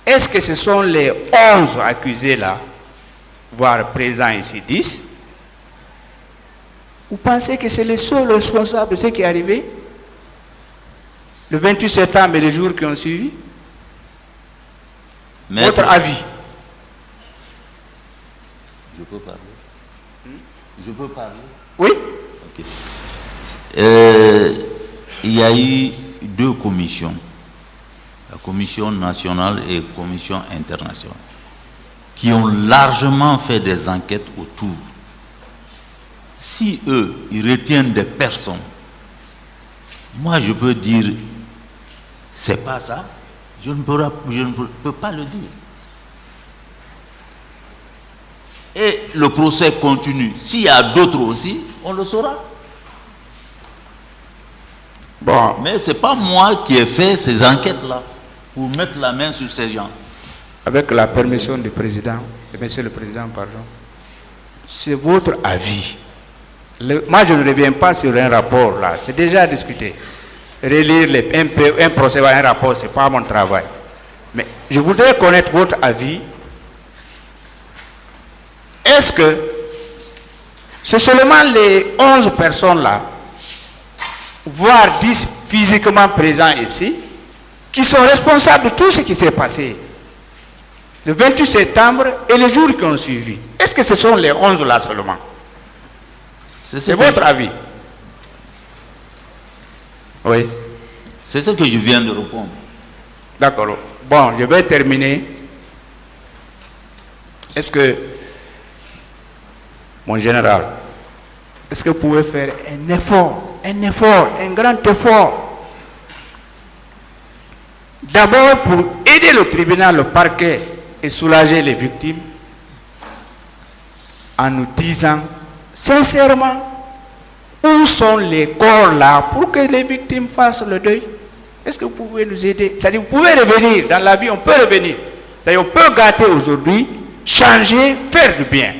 est-ce que ce sont les 11 accusés là, voire présents ici 10, vous pensez que c'est les seuls responsables de ce qui est arrivé le 28 septembre et les jours qui ont suivi? Maître, Votre avis? je peux parler? Je peux parler? Oui? Ok. Il y a eu 2 commissions, la commission nationale et la commission internationale, qui ont largement fait des enquêtes autour. Si eux, ils retiennent des personnes, moi je peux dire, c'est pas ça, je ne peux pas le dire. Et le procès continue. S'il y a d'autres aussi, on le saura. Bon, Mais ce n'est pas moi qui ai fait ces enquêtes-là pour mettre la main sur ces gens. avec la permission du président, de monsieur le président, pardon, c'est votre avis. Moi, je ne reviens pas sur un rapport là, c'est déjà discuté. Relire un procès ou un rapport, ce n'est pas mon travail. Mais je voudrais connaître votre avis. Est-ce que c'est seulement les 11 personnes là, voire 10 physiquement présents ici, qui sont responsables de tout ce qui s'est passé le 28 septembre et les jours qui ont suivi? Est-ce que ce sont les 11 là seulement? C'est votre avis? Oui. C'est ce que je viens de répondre. D'accord. Bon, je vais terminer. Est-ce que, mon général, est-ce que vous pouvez faire un effort, un grand effort, d'abord pour aider le tribunal, le parquet et soulager les victimes, en nous disant sincèrement où sont les corps là pour que les victimes fassent le deuil? Est-ce que vous pouvez nous aider? C'est-à-dire, vous pouvez revenir dans la vie, on peut revenir. C'est-à-dire, on peut gâter aujourd'hui, changer, faire du bien.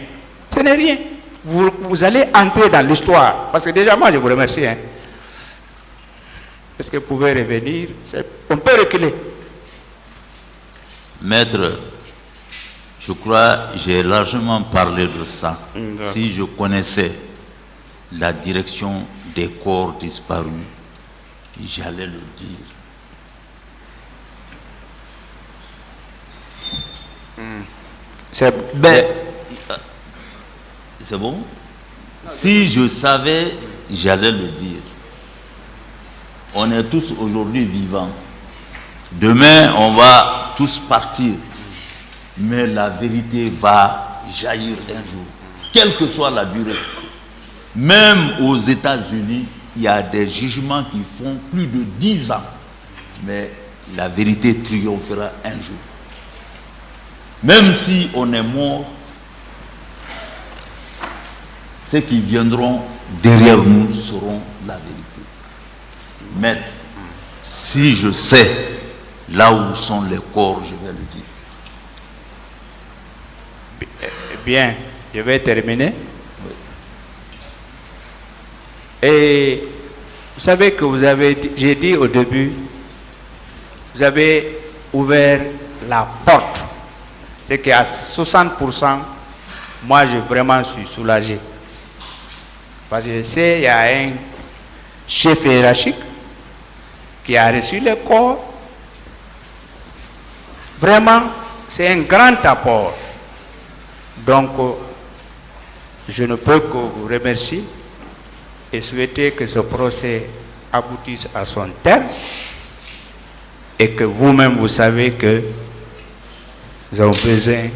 Ce n'est rien. Vous allez entrer dans l'histoire. Parce que déjà, moi, je vous remercie. Hein. Est-ce que vous pouvez revenir? On peut reculer. Maître, je crois que j'ai largement parlé de ça. Si je connaissais la direction des corps disparus, j'allais le dire. C'est bon? Si je savais, j'allais le dire. On est tous aujourd'hui vivants. Demain, on va tous partir. Mais la vérité va jaillir un jour, quelle que soit la durée. Même aux États-Unis, il y a des jugements qui font plus de 10 ans. Mais la vérité triomphera un jour. Même si on est mort, ceux qui viendront derrière nous sauront la vérité. Mais si je sais là où sont les corps, je vais le dire. Bien, je vais terminer. Et vous savez que j'ai dit au début, vous avez ouvert la porte. C'est qu'à 60%, moi je vraiment suis soulagé. Parce que je sais, il y a un chef hiérarchique qui a reçu le corps. Vraiment, c'est un grand apport. Donc, je ne peux que vous remercier et souhaiter que ce procès aboutisse à son terme et que vous-même vous savez que nous avons besoin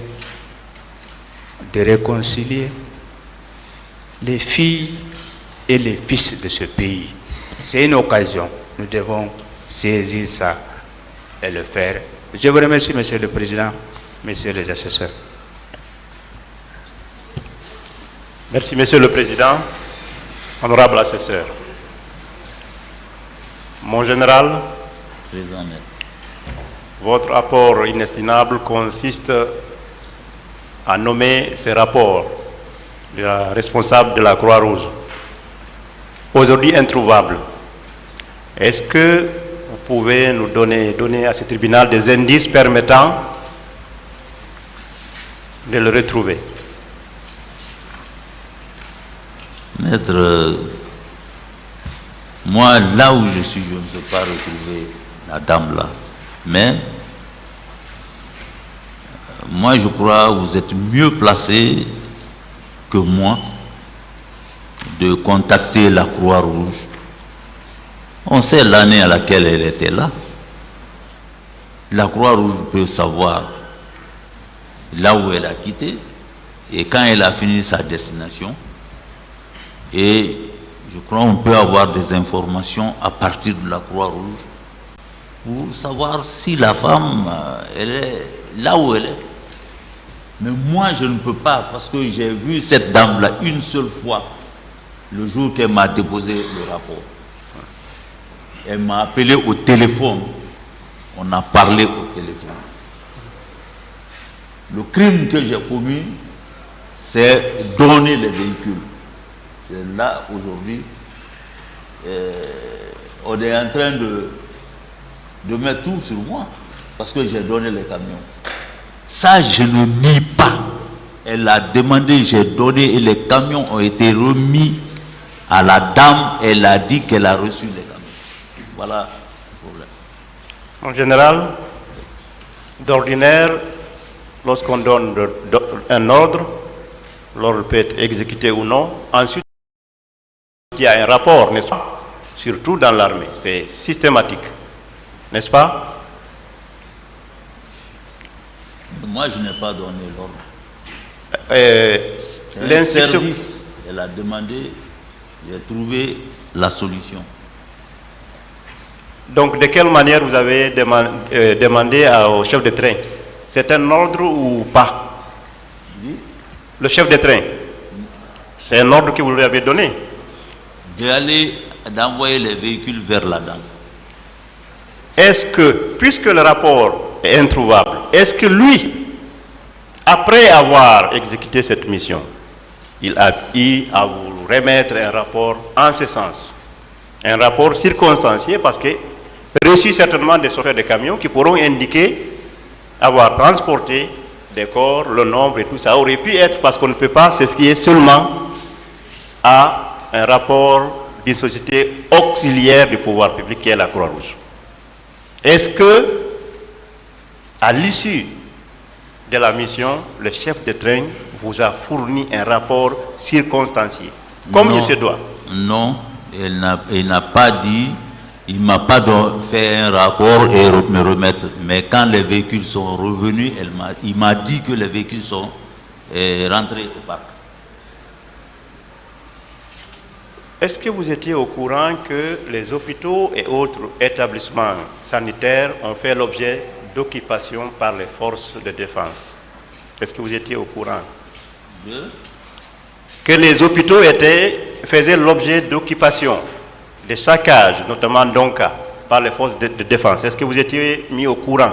de réconcilier les filles et les fils de ce pays. C'est une occasion. Nous devons saisir ça et le faire. Je vous remercie, Monsieur le Président, Messieurs les assesseurs. Merci, Monsieur le Président, honorable assesseur. Mon général, Président Net. votre apport inestimable consiste à nommer ces rapports de la responsable de la Croix-Rouge, aujourd'hui introuvables. Est-ce que vous pouvez nous donner à ce tribunal des indices permettant de le retrouver? Maître, moi, là où je suis, je ne peux pas retrouver la dame là. Mais, moi, je crois que vous êtes mieux placé que moi de contacter la Croix-Rouge. On sait l'année à laquelle elle était là. La Croix-Rouge peut savoir là où elle a quitté et quand elle a fini sa destination. Et je crois qu'on peut avoir des informations à partir de la Croix-Rouge pour savoir si la femme, elle est là où elle est. Mais moi, je ne peux pas, parce que j'ai vu cette dame-là une seule fois, le jour qu'elle m'a déposé le rapport. Elle m'a appelé au téléphone. On a parlé au téléphone. Le crime que j'ai commis, c'est donner les véhicules. C'est là, aujourd'hui, on est en train de mettre tout sur moi, parce que j'ai donné les camions. Ça, je ne nie pas. Elle a demandé, j'ai donné, et les camions ont été remis à la dame. Elle a dit qu'elle a reçu les camions. Voilà le problème. En général, d'ordinaire, lorsqu'on donne un ordre, l'ordre peut être exécuté ou non. Ensuite, il y a un rapport, n'est-ce pas? Surtout dans l'armée, c'est systématique, n'est-ce pas? Moi, je n'ai pas donné l'ordre. L'instruction. Elle a demandé, j'ai trouvé la solution. Donc, de quelle manière vous avez demandé au chef de train? C'est un ordre ou pas? Oui. Le chef de train, c'est un ordre que vous lui avez donné? D'envoyer les véhicules vers la dame. Est-ce que, puisque le rapport est introuvable, est-ce que lui, après avoir exécuté cette mission, il a eu à vous remettre un rapport en ce sens? Un rapport circonstancié, parce que reçu certainement des chauffeurs de camions qui pourront indiquer avoir transporté des corps, le nombre et tout ça aurait pu être, parce qu'on ne peut pas se fier seulement à un rapport d'une société auxiliaire du pouvoir public qui est la Croix-Rouge. Est-ce que, à l'issue de la mission, le chef de train vous a fourni un rapport circonstancié, comme il se doit? Non, il n'a pas dit, il ne m'a pas fait un rapport et me remettre. Mais quand les véhicules sont revenus, il m'a dit que les véhicules sont rentrés au parc. Est-ce que vous étiez au courant que les hôpitaux et autres établissements sanitaires ont fait l'objet d'occupation par les forces de défense? Est-ce que vous étiez au courant que les hôpitaux faisaient l'objet d'occupation, de saccage, notamment Donka, par les forces de défense? Est-ce que vous étiez mis au courant?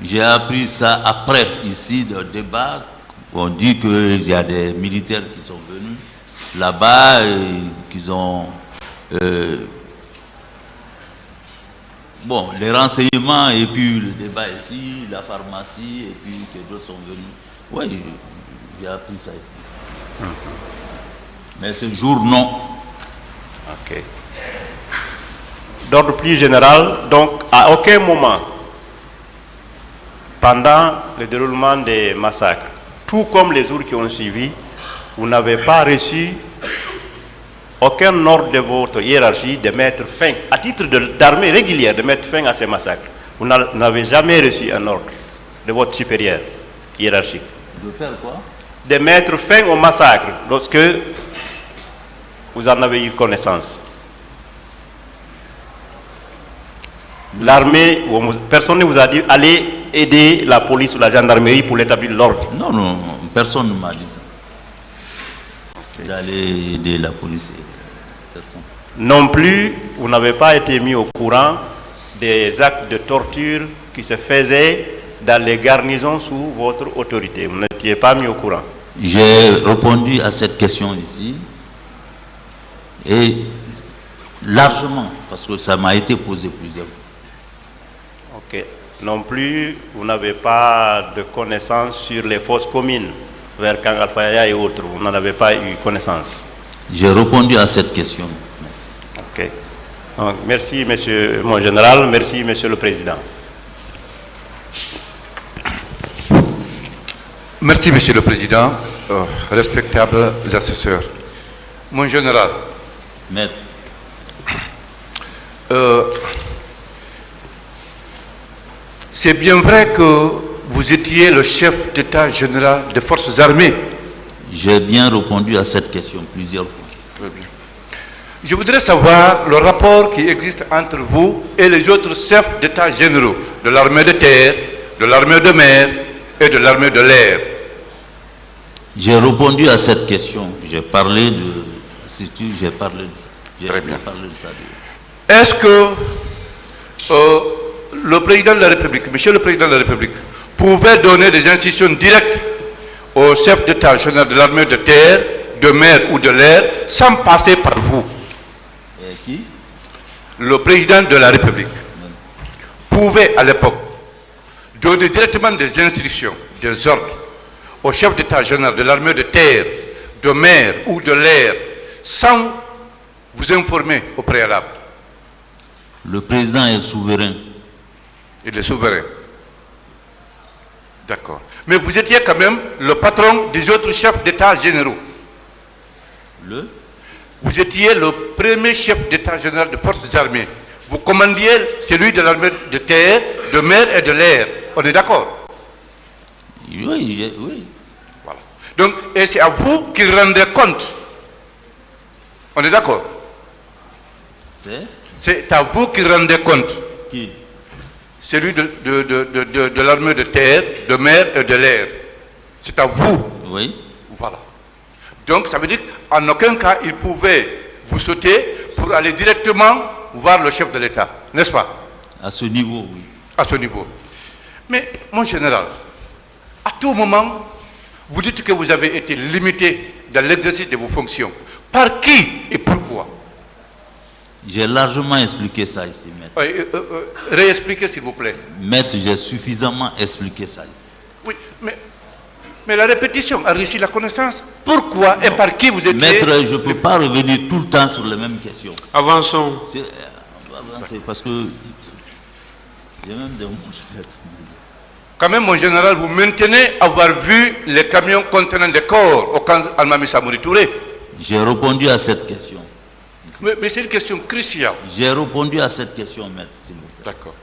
J'ai appris ça après, ici, dans le débat. On dit qu'il y a des militaires qui sont venus là-bas, qu'ils ont... bon, les renseignements, et puis le débat ici, la pharmacie, et puis que d'autres sont venus. Oui, j'ai appris ça ici. Mais ce jour, non. Ok. D'ordre plus général, donc, à aucun moment, pendant le déroulement des massacres, tout comme les jours qui ont suivi, vous n'avez pas reçu aucun ordre de votre hiérarchie de mettre fin, à titre d'armée régulière, de mettre fin à ces massacres. Vous n'avez jamais reçu un ordre de votre supérieur hiérarchique. De faire quoi? De mettre fin au massacre lorsque vous en avez eu connaissance. L'armée, personne ne vous a dit allez aider la police ou la gendarmerie pour l'établir l'ordre. Non, non, personne ne m'a dit ça. D'aller aider la police. Personne. Non plus, vous n'avez pas été mis au courant des actes de torture qui se faisaient dans les garnisons sous votre autorité. Vous n'étiez pas mis au courant. J'ai répondu à cette question ici, et largement, parce que ça m'a été posé plusieurs fois. Ok. Non plus, vous n'avez pas de connaissances sur les fosses communes vers Kangalfaya et autres. Vous n'en avez pas eu connaissance. J'ai répondu à cette question. Ok. Donc, merci, monsieur mon général. Merci, monsieur le président. Merci, monsieur le président. Respectables assesseurs. Mon général. Maître. C'est bien vrai que vous étiez le chef d'état général des forces armées. J'ai bien répondu à cette question plusieurs fois. Très bien. Je voudrais savoir le rapport qui existe entre vous et les autres chefs d'état généraux de l'armée de terre, de l'armée de mer et de l'armée de l'air. J'ai répondu à cette question. J'ai parlé de... J'ai parlé de ça. Très bien. Parlé de ça. Est-ce que le président de la République, monsieur le président de la République, pouvait donner des instructions directes au chef d'état général de l'armée de terre, de mer ou de l'air sans passer par vous? Et qui? Le président de la République pouvait à l'époque donner directement des instructions, des ordres au chef d'état général de l'armée de terre, de mer ou de l'air sans vous informer au préalable. Le président est souverain. Il est souverain. D'accord. Mais vous étiez quand même le patron des autres chefs d'état généraux. Vous étiez le premier chef d'état général des forces armées. Vous commandiez celui de l'armée de terre, de mer et de l'air. On est d'accord? Oui, oui. Voilà. Donc, et c'est à vous qu'il rendait compte. On est d'accord? C'est à vous qu'il rendait compte. Qui? Celui de l'armée de terre, de mer et de l'air. C'est à vous. Oui. Voilà. Donc, ça veut dire qu'en aucun cas, il pouvait vous sauter pour aller directement voir le chef de l'État. N'est-ce pas? À ce niveau, oui. À ce niveau. Mais, mon général, à tout moment, vous dites que vous avez été limité dans l'exercice de vos fonctions. Par qui et pourquoi? J'ai largement expliqué ça ici, maître. Réexpliquez, s'il vous plaît. Maître, j'ai suffisamment expliqué ça ici. Oui, mais la répétition enrichit la connaissance. Pourquoi et par qui vous étiez... Maître, je ne peux pas revenir tout le temps sur les mêmes questions. Avançons. Avancer parce que... Il y a même des mots. Quand même, mon général, vous maintenez avoir vu les camions contenant des corps au camp Almami Samori Touré. J'ai répondu à cette question. Mais c'est une question cruciale. J'ai répondu à cette question, maître, s'il vous plaît. D'accord.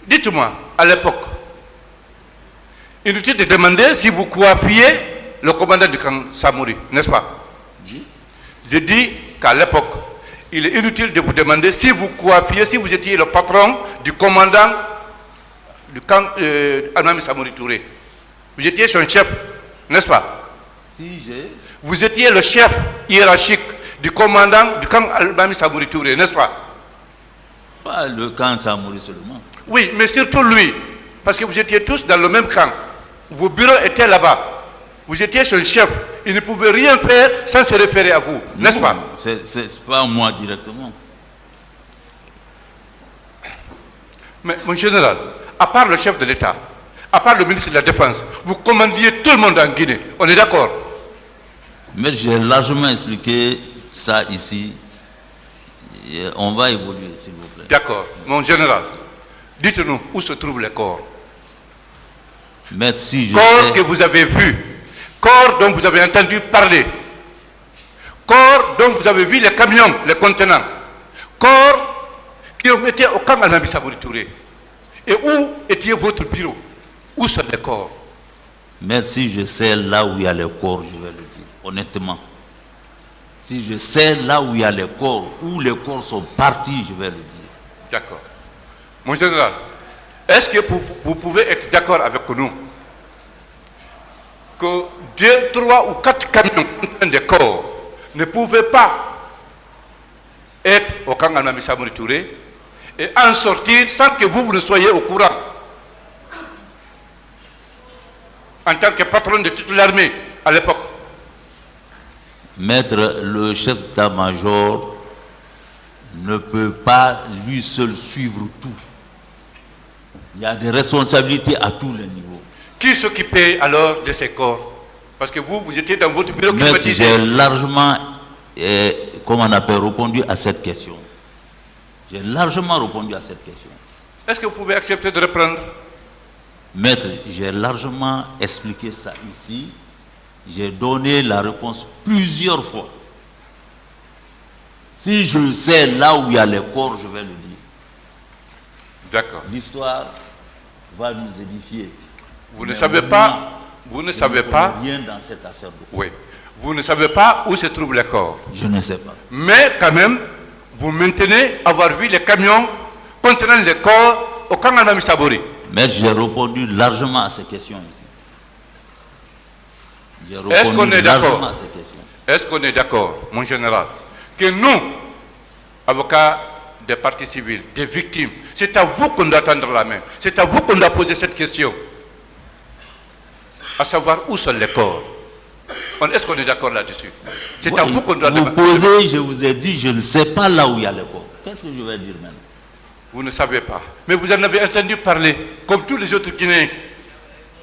Dites-moi, à l'époque, inutile de demander si vous coiffiez le commandant du camp Samori, n'est-ce pas? J'ai dit qu'à l'époque, il est inutile de vous demander si vous coiffiez, si vous étiez le patron du commandant du camp Almami Samori Touré. Vous étiez son chef, n'est-ce pas? Si j'ai... Vous étiez le chef hiérarchique du commandant du camp Almami Samori Touré, n'est-ce pas? Pas le camp Samori seulement. Oui, mais surtout lui, parce que vous étiez tous dans le même camp. Vos bureaux étaient là-bas. Vous étiez son chef. Il ne pouvait rien faire sans se référer à vous, n'est-ce pas? C'est pas moi directement. Mais mon général, à part le chef de l'État, à part le ministre de la Défense, vous commandiez tout le monde en Guinée. On est d'accord? Mais j'ai largement expliqué ça ici. Et on va évoluer, s'il vous plaît. D'accord. Mon général, dites-nous où se trouvent les corps. Maître, si je Corps sais... que vous avez vus, corps dont vous avez entendu parler, Corps dont vous avez vu les camions, les contenants. Corps qui ont été au camp Almami Samori Touré. Et où était votre bureau? Où sont les corps? Mais si je sais là où il y a les corps, je vais le dire, honnêtement. Si je sais là où il y a les corps, où les corps sont partis, je vais le dire. D'accord. Mon général, est-ce que vous pouvez être d'accord avec nous que 2, 3 ou 4 camions contenant des corps ne pouvaient pas être au camp Almami Samori Touré et en sortir sans que vous ne soyez au courant en tant que patron de toute l'armée à l'époque? Maître, le chef d'état-major ne peut pas lui seul suivre tout. Il y a des responsabilités à tous les niveaux. Qui s'occupait alors de ces corps? Parce que vous étiez dans votre bureau Maître, climatisé. j'ai largement, comment on appelle, répondu à cette question. J'ai largement répondu à cette question. Est-ce que vous pouvez accepter de reprendre? Maître, j'ai largement expliqué ça ici. J'ai donné la réponse plusieurs fois. Si je sais là où il y a les corps, je vais le dire. D'accord. L'histoire va nous édifier. Vous ne savez pas, vous ne savez pas, rien dans cette affaire de corps. oui, vous ne savez pas où se trouvent les corps. Je ne sais pas. Mais quand même, vous maintenez avoir vu les camions contenant les corps au camp Almami Samori. Mais j'ai répondu largement à ces questions ici. Est-ce qu'on est d'accord? À ces questions. Est-ce qu'on est d'accord, mon général, que nous, avocats des parties civiles, des victimes, c'est à vous qu'on doit tendre la main, c'est à vous qu'on doit poser cette question, à savoir où sont les corps? Est-ce qu'on est d'accord là-dessus? C'est à vous qu'on doit vous demander. posez, je vous ai dit, je ne sais pas là où il y a les corps. Qu'est-ce que je vais dire maintenant? Vous ne savez pas. Mais vous en avez entendu parler, comme tous les autres Guinéens.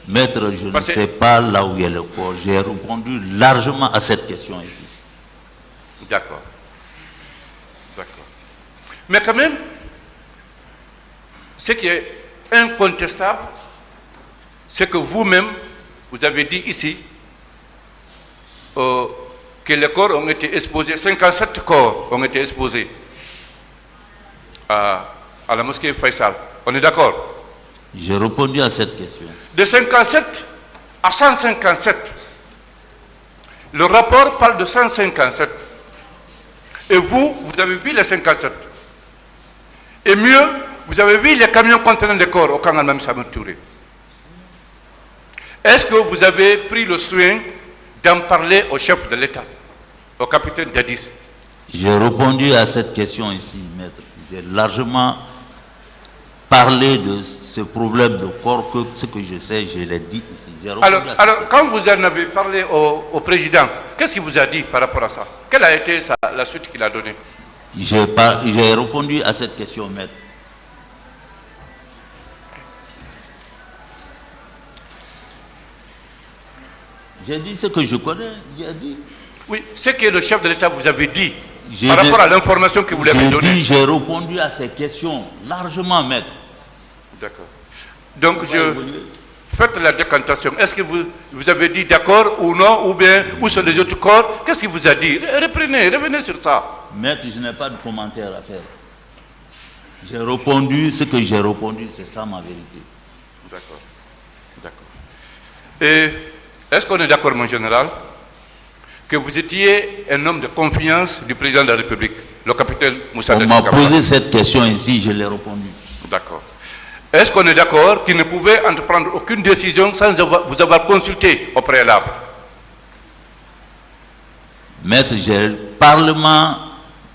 Maître, je ne sais pas là où il y a le corps. J'ai répondu largement à cette question ici. D'accord. D'accord. Mais quand même, ce qui est incontestable, c'est que vous-même, vous avez dit ici que les corps ont été exposés, 57 corps ont été exposés à la mosquée Faisal. On est d'accord? J'ai répondu à cette question. De 57 à 157. Le rapport parle de 157. Et vous avez vu les 57. Et mieux, vous avez vu les camions contenant des corps au camp Almami Samori Touré. Est-ce que vous avez pris le soin d'en parler au chef de l'État, au capitaine Dadis? J'ai répondu à cette question ici, maître. J'ai largement parlé de ce problème de corps, que ce que je sais, je l'ai dit ici. Alors, quand vous en avez parlé au président, qu'est-ce qu'il vous a dit par rapport à ça? Quelle a été la suite qu'il a donnée? J'ai répondu à cette question, maître. J'ai dit ce que je connais, j'ai dit. Oui, ce que le chef de l'État vous avait dit, par rapport à l'information que vous lui avez donnée. J'ai répondu à ces questions largement, maître. D'accord. Donc, faites la décantation. Est-ce que vous avez dit d'accord ou non, ou bien, où sont les autres corps? Qu'est-ce qu'il vous a dit? Revenez sur ça. Maître, je n'ai pas de commentaire à faire. J'ai répondu, ce que j'ai répondu, c'est ça ma vérité. D'accord. D'accord. Et est-ce qu'on est d'accord, mon général, que vous étiez un homme de confiance du président de la République, le capitaine Moussa Dadis Camara? On m'a Camara posé cette question ici, je l'ai répondu. D'accord. Est-ce qu'on est d'accord qu'il ne pouvait entreprendre aucune décision sans vous avoir consulté au préalable? Maître, j'ai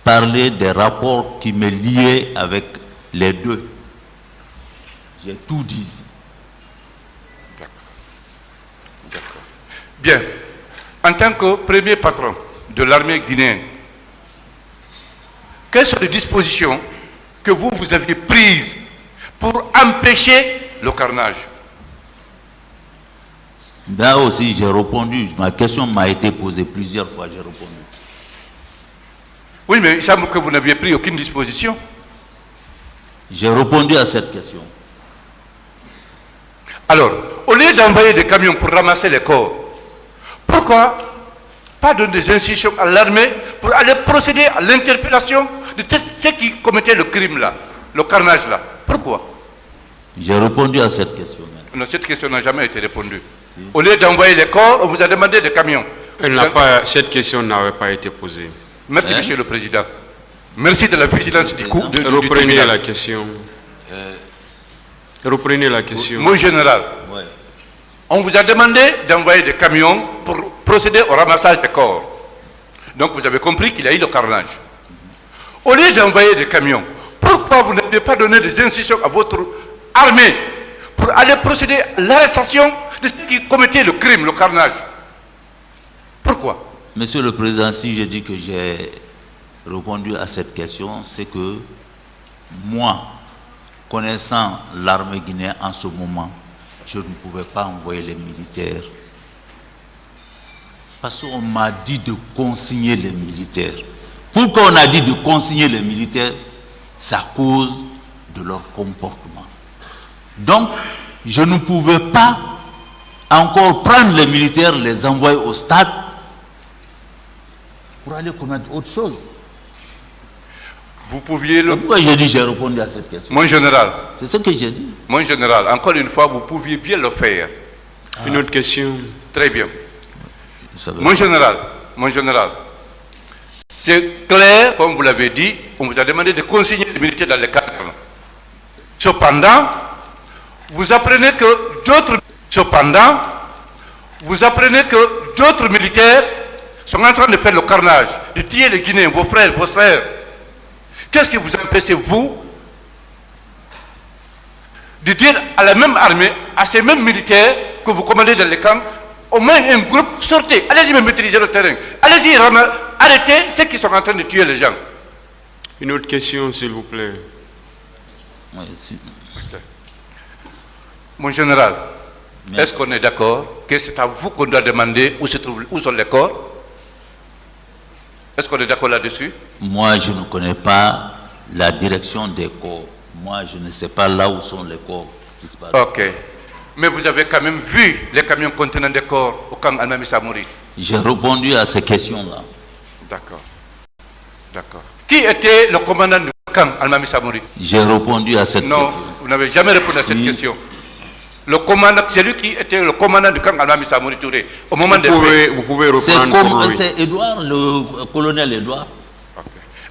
parlé des rapports qui me liaient avec les deux. J'ai tout dit. D'accord. Bien. En tant que premier patron de l'armée guinéenne, quelles sont les dispositions que vous aviez prises pour empêcher le carnage? Là aussi, j'ai répondu. Ma question m'a été posée plusieurs fois, j'ai répondu. Oui, mais il semble que vous n'aviez pris aucune disposition. J'ai répondu à cette question. Alors, au lieu d'envoyer des camions pour ramasser les corps, pourquoi pas donné des instructions à l'armée pour aller procéder à l'interpellation de ceux qui commettaient le crime là, le carnage là. Pourquoi? J'ai répondu à cette question. Non, cette question n'a jamais été répondue. Au lieu d'envoyer les corps, on vous a demandé des camions. Cette question n'avait pas été posée. Merci, Monsieur le Président. Merci de la vigilance du coup. Reprenez la question. Reprenez la question. Mon général, Ouais. on vous a demandé d'envoyer des camions pour procéder au ramassage des corps. Donc vous avez compris qu'il y a eu le carnage. Au lieu d'envoyer des camions, pourquoi vous n'avez pas donné des instructions à votre armée pour aller procéder à l'arrestation de ceux qui commettaient le crime, le carnage? Pourquoi? Monsieur le Président, si je dis que j'ai répondu à cette question, c'est que moi, connaissant l'armée guinéenne en ce moment, je ne pouvais pas envoyer les militaires. Parce qu'on m'a dit de consigner les militaires. Pourquoi on a dit de consigner les militaires? C'est à cause de leur comportement. Donc, je ne pouvais pas encore prendre les militaires, les envoyer au stade pour aller commettre autre chose. Vous pouviez le... Pourquoi j'ai dit j'ai répondu à cette question? Mon général, C'est ce que j'ai dit. mon général, encore une fois, vous pouviez bien le faire. Une autre question. Très bien. Vous savez. Mon général, c'est clair, comme vous l'avez dit, on vous a demandé de consigner les militaires dans les casernes. Cependant, vous apprenez que d'autres militaires sont en train de faire le carnage, de tuer les Guinéens, vos frères, vos sœurs. Qu'est-ce qui vous empêche, vous, de dire à la même armée, à ces mêmes militaires que vous commandez dans les camps, au moins un groupe, sortez, allez-y me maîtriser le terrain, allez-y arrêtez ceux qui sont en train de tuer les gens. Une autre question, s'il vous plaît. Oui, si. Mon général, Mais- est-ce qu'on est d'accord que c'est à vous qu'on doit demander où sont les corps? Est-ce qu'on est d'accord là-dessus? Moi, je ne connais pas la direction des corps. Moi, je ne sais pas là où sont les corps qui se passent. Ok. Mais vous avez quand même vu les camions contenant des corps au camp Almami Samori? J'ai répondu à ces questions-là. D'accord. D'accord. Qui était le commandant du camp Almami Samori? J'ai répondu à cette Non, question. vous n'avez jamais répondu à cette Si. question. Le commandant, c'est lui qui était le commandant du camp Almami Samori Touré au moment des faits. Vous pouvez C'est reprendre pour lui. c'est Edouard, le colonel Edouard. Ok.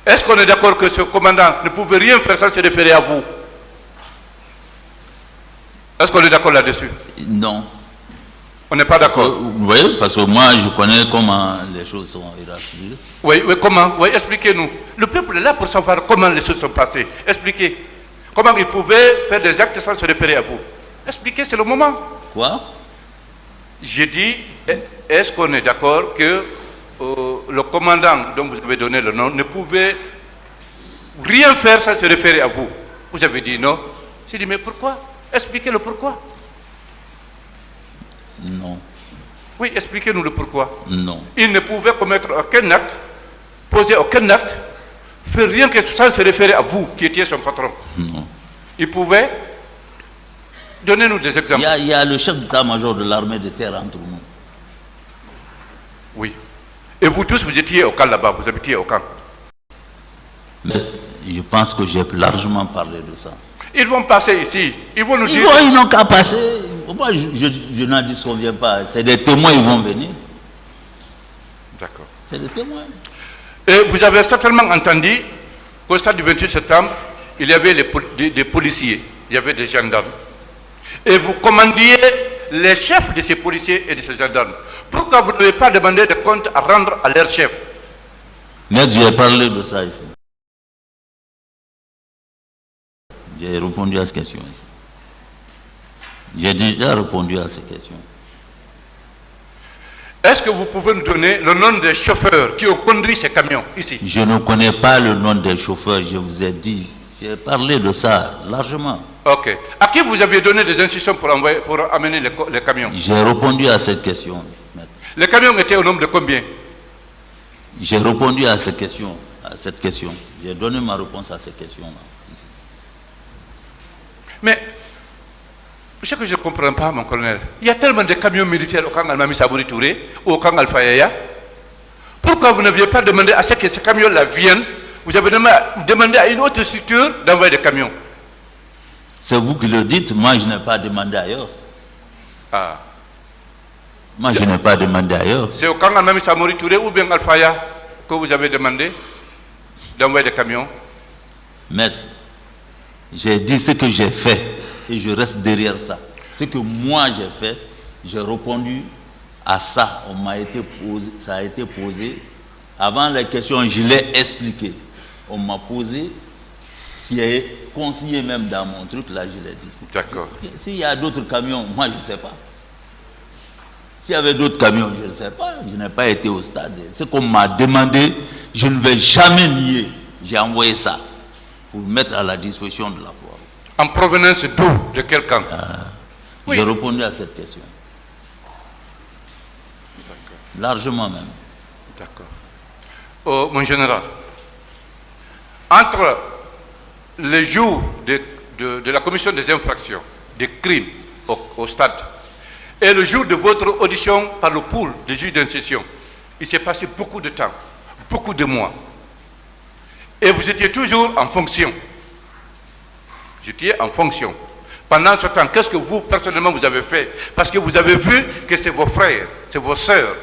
Est-ce qu'on est d'accord que ce commandant ne pouvait rien faire sans se référer à vous? Est-ce qu'on est d'accord là-dessus? Non. On n'est pas d'accord. Vous voyez, parce que moi, je connais comment les choses sont hiérarchisées. Oui, oui, comment? Oui, expliquez-nous. Le peuple est là pour savoir comment les choses sont passées. Expliquez. Comment il pouvait faire des actes sans se référer à vous? Expliquez, c'est le moment. Quoi? J'ai dit, est-ce qu'on est d'accord que le commandant dont vous avez donné le nom ne pouvait rien faire sans se référer à vous? Vous avez dit non. J'ai dit, mais pourquoi? Expliquez le pourquoi. Non. Oui, expliquez-nous le pourquoi. Non. Il ne pouvait commettre aucun acte, poser aucun acte, faire rien que sans se référer à vous qui étiez son patron. Non. Il pouvait. Donnez-nous des exemples. Il y a le chef d'état-major de l'armée de terre entre nous. Oui. Et vous tous, vous étiez au camp là-bas, vous habitiez au camp. Mais je pense que j'ai largement parlé de ça. Ils vont passer ici, ils vont nous dire... Ils n'ont qu'à passer. Moi, je n'en disconviens pas. C'est des témoins, ils vont venir. D'accord. C'est des témoins. Et vous avez certainement entendu qu'au stade du 28 septembre, il y avait des policiers, il y avait des gendarmes. Et vous commandiez les chefs de ces policiers et de ces gendarmes. Pourquoi vous n'avez pas demandé de compte à rendre à leur chef? Mais j'ai parlé de ça ici. J'ai répondu à cette question ici. J'ai déjà répondu à ces questions. Est-ce que vous pouvez nous donner le nom des chauffeurs qui ont conduit ces camions ici? Je ne connais pas le nom des chauffeurs, je vous ai dit. J'ai parlé de ça largement. Ok. À qui vous avez donné des instructions pour amener les camions? J'ai répondu à cette question. Les camions étaient au nombre de combien? J'ai répondu à cette question. J'ai donné ma réponse à cette question-là. Mais, ce que je ne comprends pas, mon colonel, il y a tellement de camions militaires au camp Almami Samori Touré ou au camp Alpha Yaya. Pourquoi vous n'aviez pas demandé à ce que ces camions-là viennent? Vous avez demandé à une autre structure d'envoyer des camions. C'est vous qui le dites, moi je n'ai pas demandé ailleurs. Ah. Moi je n'ai pas demandé ailleurs. C'est au camp Almami Samori Touré ou bien Alfaya que vous avez demandé d'envoyer des camions? Maître, j'ai dit ce que j'ai fait et je reste derrière ça. Ce que moi j'ai fait, j'ai répondu à ça. Ça a été posé. Avant les questions, je l'ai expliqué. On m'a posé, s'il y a conseillé même dans mon truc, là je l'ai dit. D'accord. S'il y a d'autres camions, moi je ne sais pas. S'il y avait d'autres camions, je ne sais pas. Je n'ai pas été au stade. Ce qu'on m'a demandé, je ne vais jamais nier. J'ai envoyé ça pour mettre à la disposition de la foi. En provenance d'où? De quel camp? Oui. J'ai répondu à cette question. Largement même. D'accord. Oh, mon général, entre les jours de la commission des infractions, des crimes au stade, et le jour de votre audition par le pool des juges d'instruction, il s'est passé beaucoup de temps, beaucoup de mois. Et vous étiez toujours en fonction. Vous étiez en fonction. Pendant ce temps, qu'est-ce que vous, personnellement, vous avez fait? Parce que vous avez vu que c'est vos frères, c'est vos sœurs,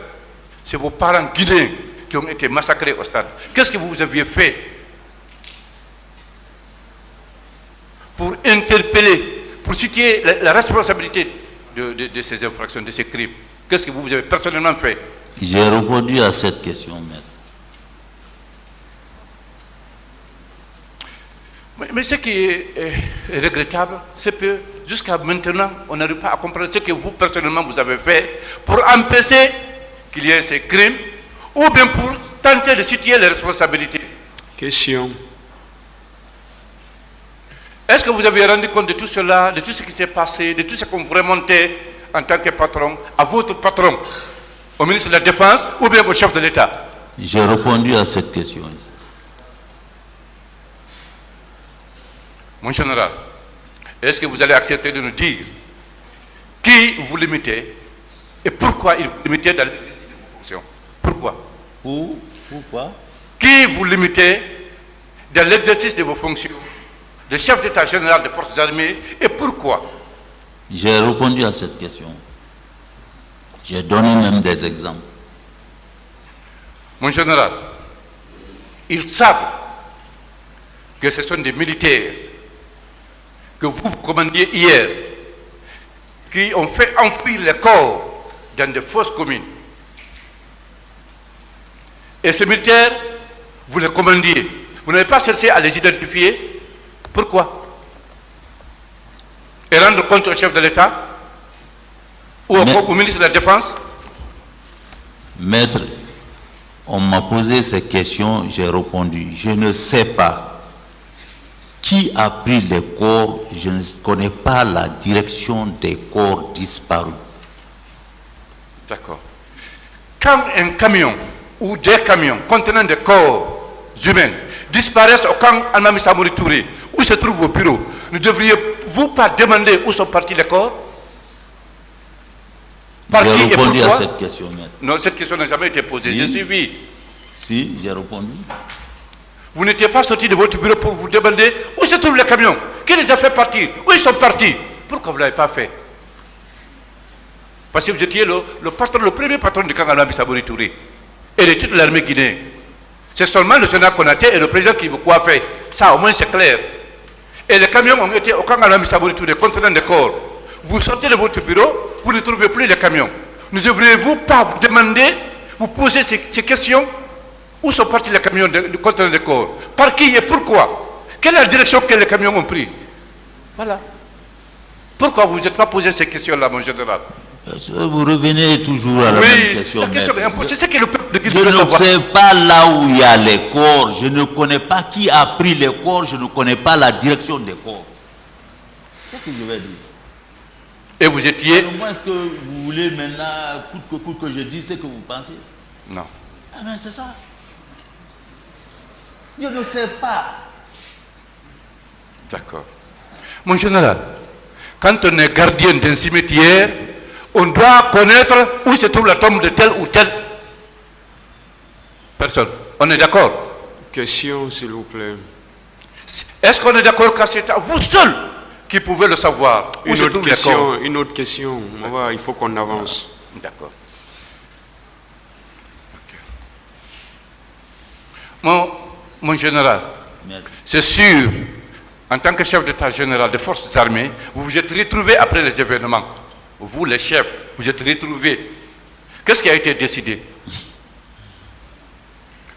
c'est vos parents guinéens qui ont été massacrés au stade. Qu'est-ce que vous aviez fait pour interpeller, pour situer la responsabilité de ces infractions, de ces crimes? Qu'est-ce que vous avez personnellement fait? J'ai répondu à cette question, maître. Mais ce qui est regrettable, c'est que jusqu'à maintenant, on n'arrive pas à comprendre ce que vous, personnellement, vous avez fait pour empêcher qu'il y ait ces crimes ou bien pour tenter de situer les responsabilités. Question. Est-ce que vous avez rendu compte de tout cela, de tout ce qui s'est passé, de tout ce qu'on vous remontait en tant que patron, à votre patron, au ministre de la Défense ou bien au chef de l'État? J'ai répondu à cette question. Mon général, est-ce que vous allez accepter de nous dire qui vous limitez et pourquoi il vous limitez dans l'exercice de vos fonctions? Pourquoi? Pourquoi? Qui vous limitez dans l'exercice de vos fonctions de chef d'État général des forces armées et pourquoi? J'ai répondu à cette question. J'ai donné même des exemples. Mon général, ils savent que ce sont des militaires que vous commandiez hier qui ont fait enfouir les corps dans de fausses communes. Et ces militaires, vous les commandiez. Vous n'avez pas cherché à les identifier. Pourquoi? Et rendre compte au chef de l'État ou au ministre de la Défense? Maître, on m'a posé ces questions, j'ai répondu. Je ne sais pas qui a pris les corps, je ne connais pas la direction des corps disparus. D'accord. Quand un camion ou des camions contenant des corps humains disparaissent au camp Almami Samori Touré, où se trouvent vos bureaux, ne devriez-vous pas demander où sont partis les corps? Par qui J'ai et répondu à pourquoi? cette question, maître. Non, cette question n'a jamais été posée. Si. J'ai suivi. Si, j'ai répondu. Vous n'étiez pas sorti de votre bureau pour vous demander où se trouvent les camions, qui les a fait partir, où ils sont partis. Pourquoi vous ne l'avez pas fait? Parce que vous étiez le premier patron du camp Almami Samori Touré et de toute l'armée guinéenne. C'est seulement le sénat Konaté et le président qui vous coiffaient. Ça, au moins, c'est clair. Et les camions ont été au camp Almami Samori Touré contenant des corps. Vous sortez de votre bureau, vous ne trouvez plus les camions. Ne devriez-vous pas vous demander, vous poser ces questions? Où sont partis les camions contenant des corps? Par qui et pourquoi? Quelle est la direction que les camions ont pris? Voilà. Pourquoi vous n'êtes pas posé ces questions-là, mon général? Vous revenez toujours à la même question. La question est imposée. C'est ce que le peuple de Guinée Je veut ne savoir. sais pas là où il y a les corps. Je ne connais pas qui a pris les corps. Je ne connais pas la direction des corps. Qu'est-ce que je vais dire? Et vous étiez... Moi, est-ce que vous voulez maintenant, coûte que coûte, que je dise ce que vous pensez? Non. Ah ben c'est ça. Je ne sais pas. D'accord. Mon général, quand on est gardien d'un cimetière, on doit connaître où se trouve la tombe de tel ou tel. Personne. On est d'accord? Question, s'il vous plaît. Est-ce qu'on est d'accord que c'est à vous seul qui pouvez le savoir? Une autre question. Il faut qu'on avance. D'accord. Mon général, c'est sûr, en tant que chef d'état général des forces armées, vous vous êtes retrouvé après les événements. Vous, les chefs, vous êtes retrouvés. Qu'est-ce qui a été décidé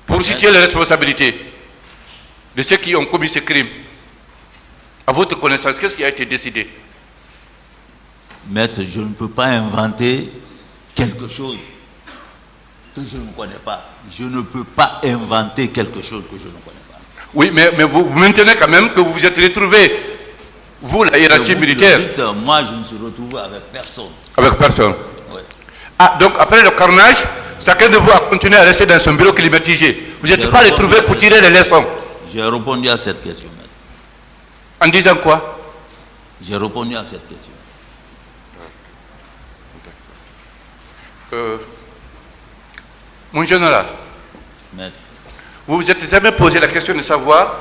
pour situer les responsabilités de ceux qui ont commis ce crime? À votre connaissance, qu'est-ce qui a été décidé? Maître, je ne peux pas inventer quelque chose que je ne connais pas. Je ne peux pas inventer quelque chose que je ne connais pas. Oui, mais vous maintenez quand même que vous vous êtes retrouvés, vous, la hiérarchie militaire. Moi, je me suis retrouvé avec personne. Avec personne. Oui. Ah, donc après le carnage, chacun de vous a continué à rester dans son bureau climatisé. Vous n'êtes pas retrouvés pour tirer les leçons. J'ai répondu à cette question, maître. En disant quoi? J'ai répondu à cette question. Mon général, Maître. vous vous êtes jamais posé la question de savoir,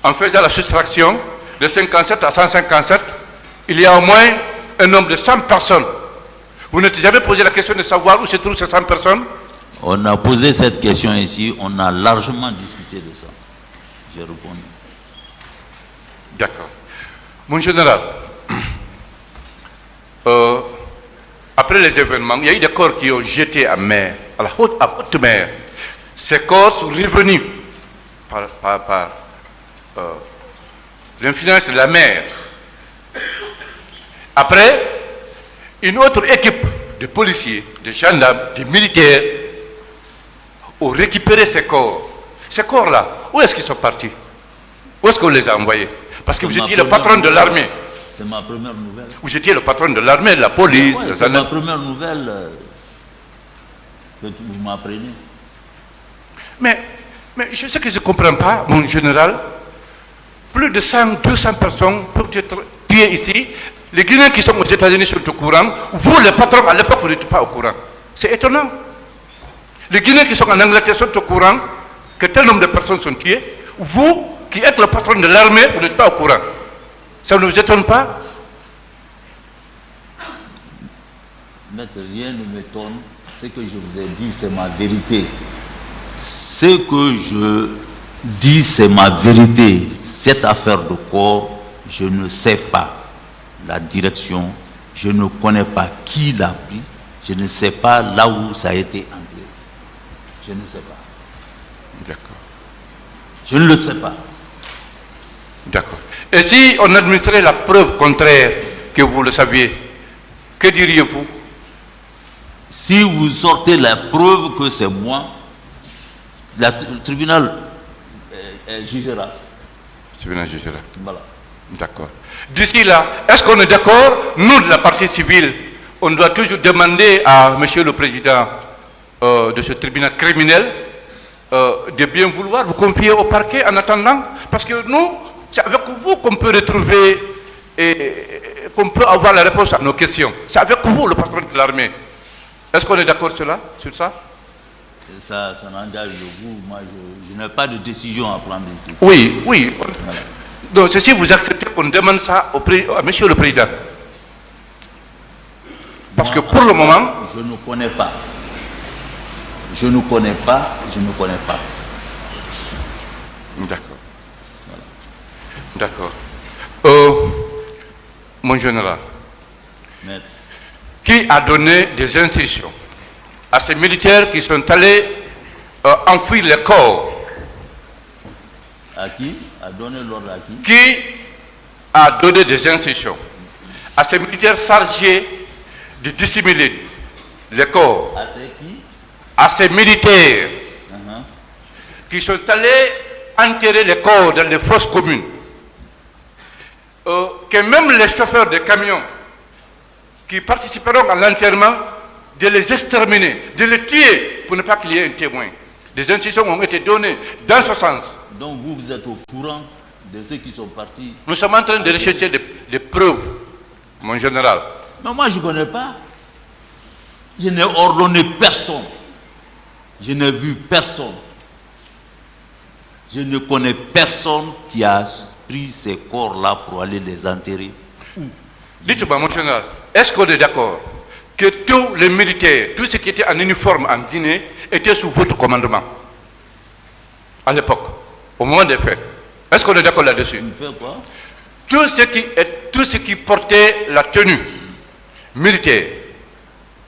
en faisant la soustraction de 57 à 157, il y a au moins un nombre de 100 personnes. Vous n'êtes jamais posé la question de savoir où se trouvent ces 100 personnes? On a posé cette question ici, on a largement discuté de ça. J'ai répondu. D'accord. Mon général, après les événements, il y a eu des corps qui ont jeté à mer, à haute mer. Ces corps sont revenus par l'influence de la mer. Après, une autre équipe de policiers, de gendarmes, de militaires ont récupéré ces corps. Ces corps-là, où est-ce qu'ils sont partis? Où est-ce qu'on les a envoyés? Parce que vous étiez le patron de l'armée. C'est ma première nouvelle. Vous étiez le patron de l'armée, de la police, Ouais, c'est ma première nouvelle que vous m'apprenez. Mais ce que je ne comprends pas, mon général, plus de 100, 200 personnes peuvent être tuées ici. Les Guinéens qui sont aux États-Unis sont au courant. Vous, les patrons, à l'époque, vous n'êtes pas au courant. C'est étonnant. Les Guinéens qui sont en Angleterre sont au courant que tel nombre de personnes sont tuées. Vous, qui êtes le patron de l'armée, vous n'êtes pas au courant. Ça ne vous étonne pas? Maître, rien ne m'étonne. Ce que je vous ai dit, c'est ma vérité. Ce que je dis, c'est ma vérité. Cette affaire de corps, je ne sais pas la direction, je ne connais pas qui l'a pris, je ne sais pas là où ça a été enterré. Je ne sais pas. D'accord. Je ne le sais pas. D'accord. Et si on administrait la preuve contraire que vous le saviez, que diriez-vous? Si vous sortez la preuve que c'est moi, le tribunal jugera. Le tribunal jugera. Voilà. D'accord. D'ici là, est-ce qu'on est d'accord? Nous, de la partie civile, on doit toujours demander à Monsieur le Président de ce tribunal criminel de bien vouloir vous confier au parquet en attendant. Parce que nous, c'est avec vous qu'on peut retrouver et qu'on peut avoir la réponse à nos questions. C'est avec vous, le patron de l'armée. Est-ce qu'on est d'accord sur ça? Ça n'engage vous. Moi, je n'ai pas de décision à prendre ici. Oui, oui. Voilà. Donc, c'est si vous acceptez qu'on demande ça à Monsieur le Président. Parce que pour le moment... Je ne connais pas. Je ne connais pas. Je ne connais pas. D'accord. Voilà. D'accord. Mon général, Maître. qui a donné des instructions à ces militaires qui sont allés enfouir les corps? À qui? A donné l'ordre à qui? Qui a donné des instructions à ces militaires chargés de dissimuler les corps? À ces qui? À ces militaires qui sont allés enterrer les corps dans les fosses communes. Que même les chauffeurs de camions qui participeront à l'enterrement, de les exterminer, de les tuer pour ne pas qu'il y ait un témoin. Des instructions ont été données dans ce sens. Donc vous êtes au courant de ceux qui sont partis? Nous sommes en train de rechercher des preuves, mon général. Mais moi je ne connais pas. Je n'ai ordonné personne. Je n'ai vu personne. Je ne connais personne qui a pris ces corps-là pour aller les enterrer. Dites-moi, mon général, est-ce qu'on est d'accord que tous les militaires, tous ceux qui étaient en uniforme en Guinée, étaient sous votre commandement à l'époque, au moment des faits? Est-ce qu'on est d'accord là-dessus? Tous ceux qui portaient la tenue militaire,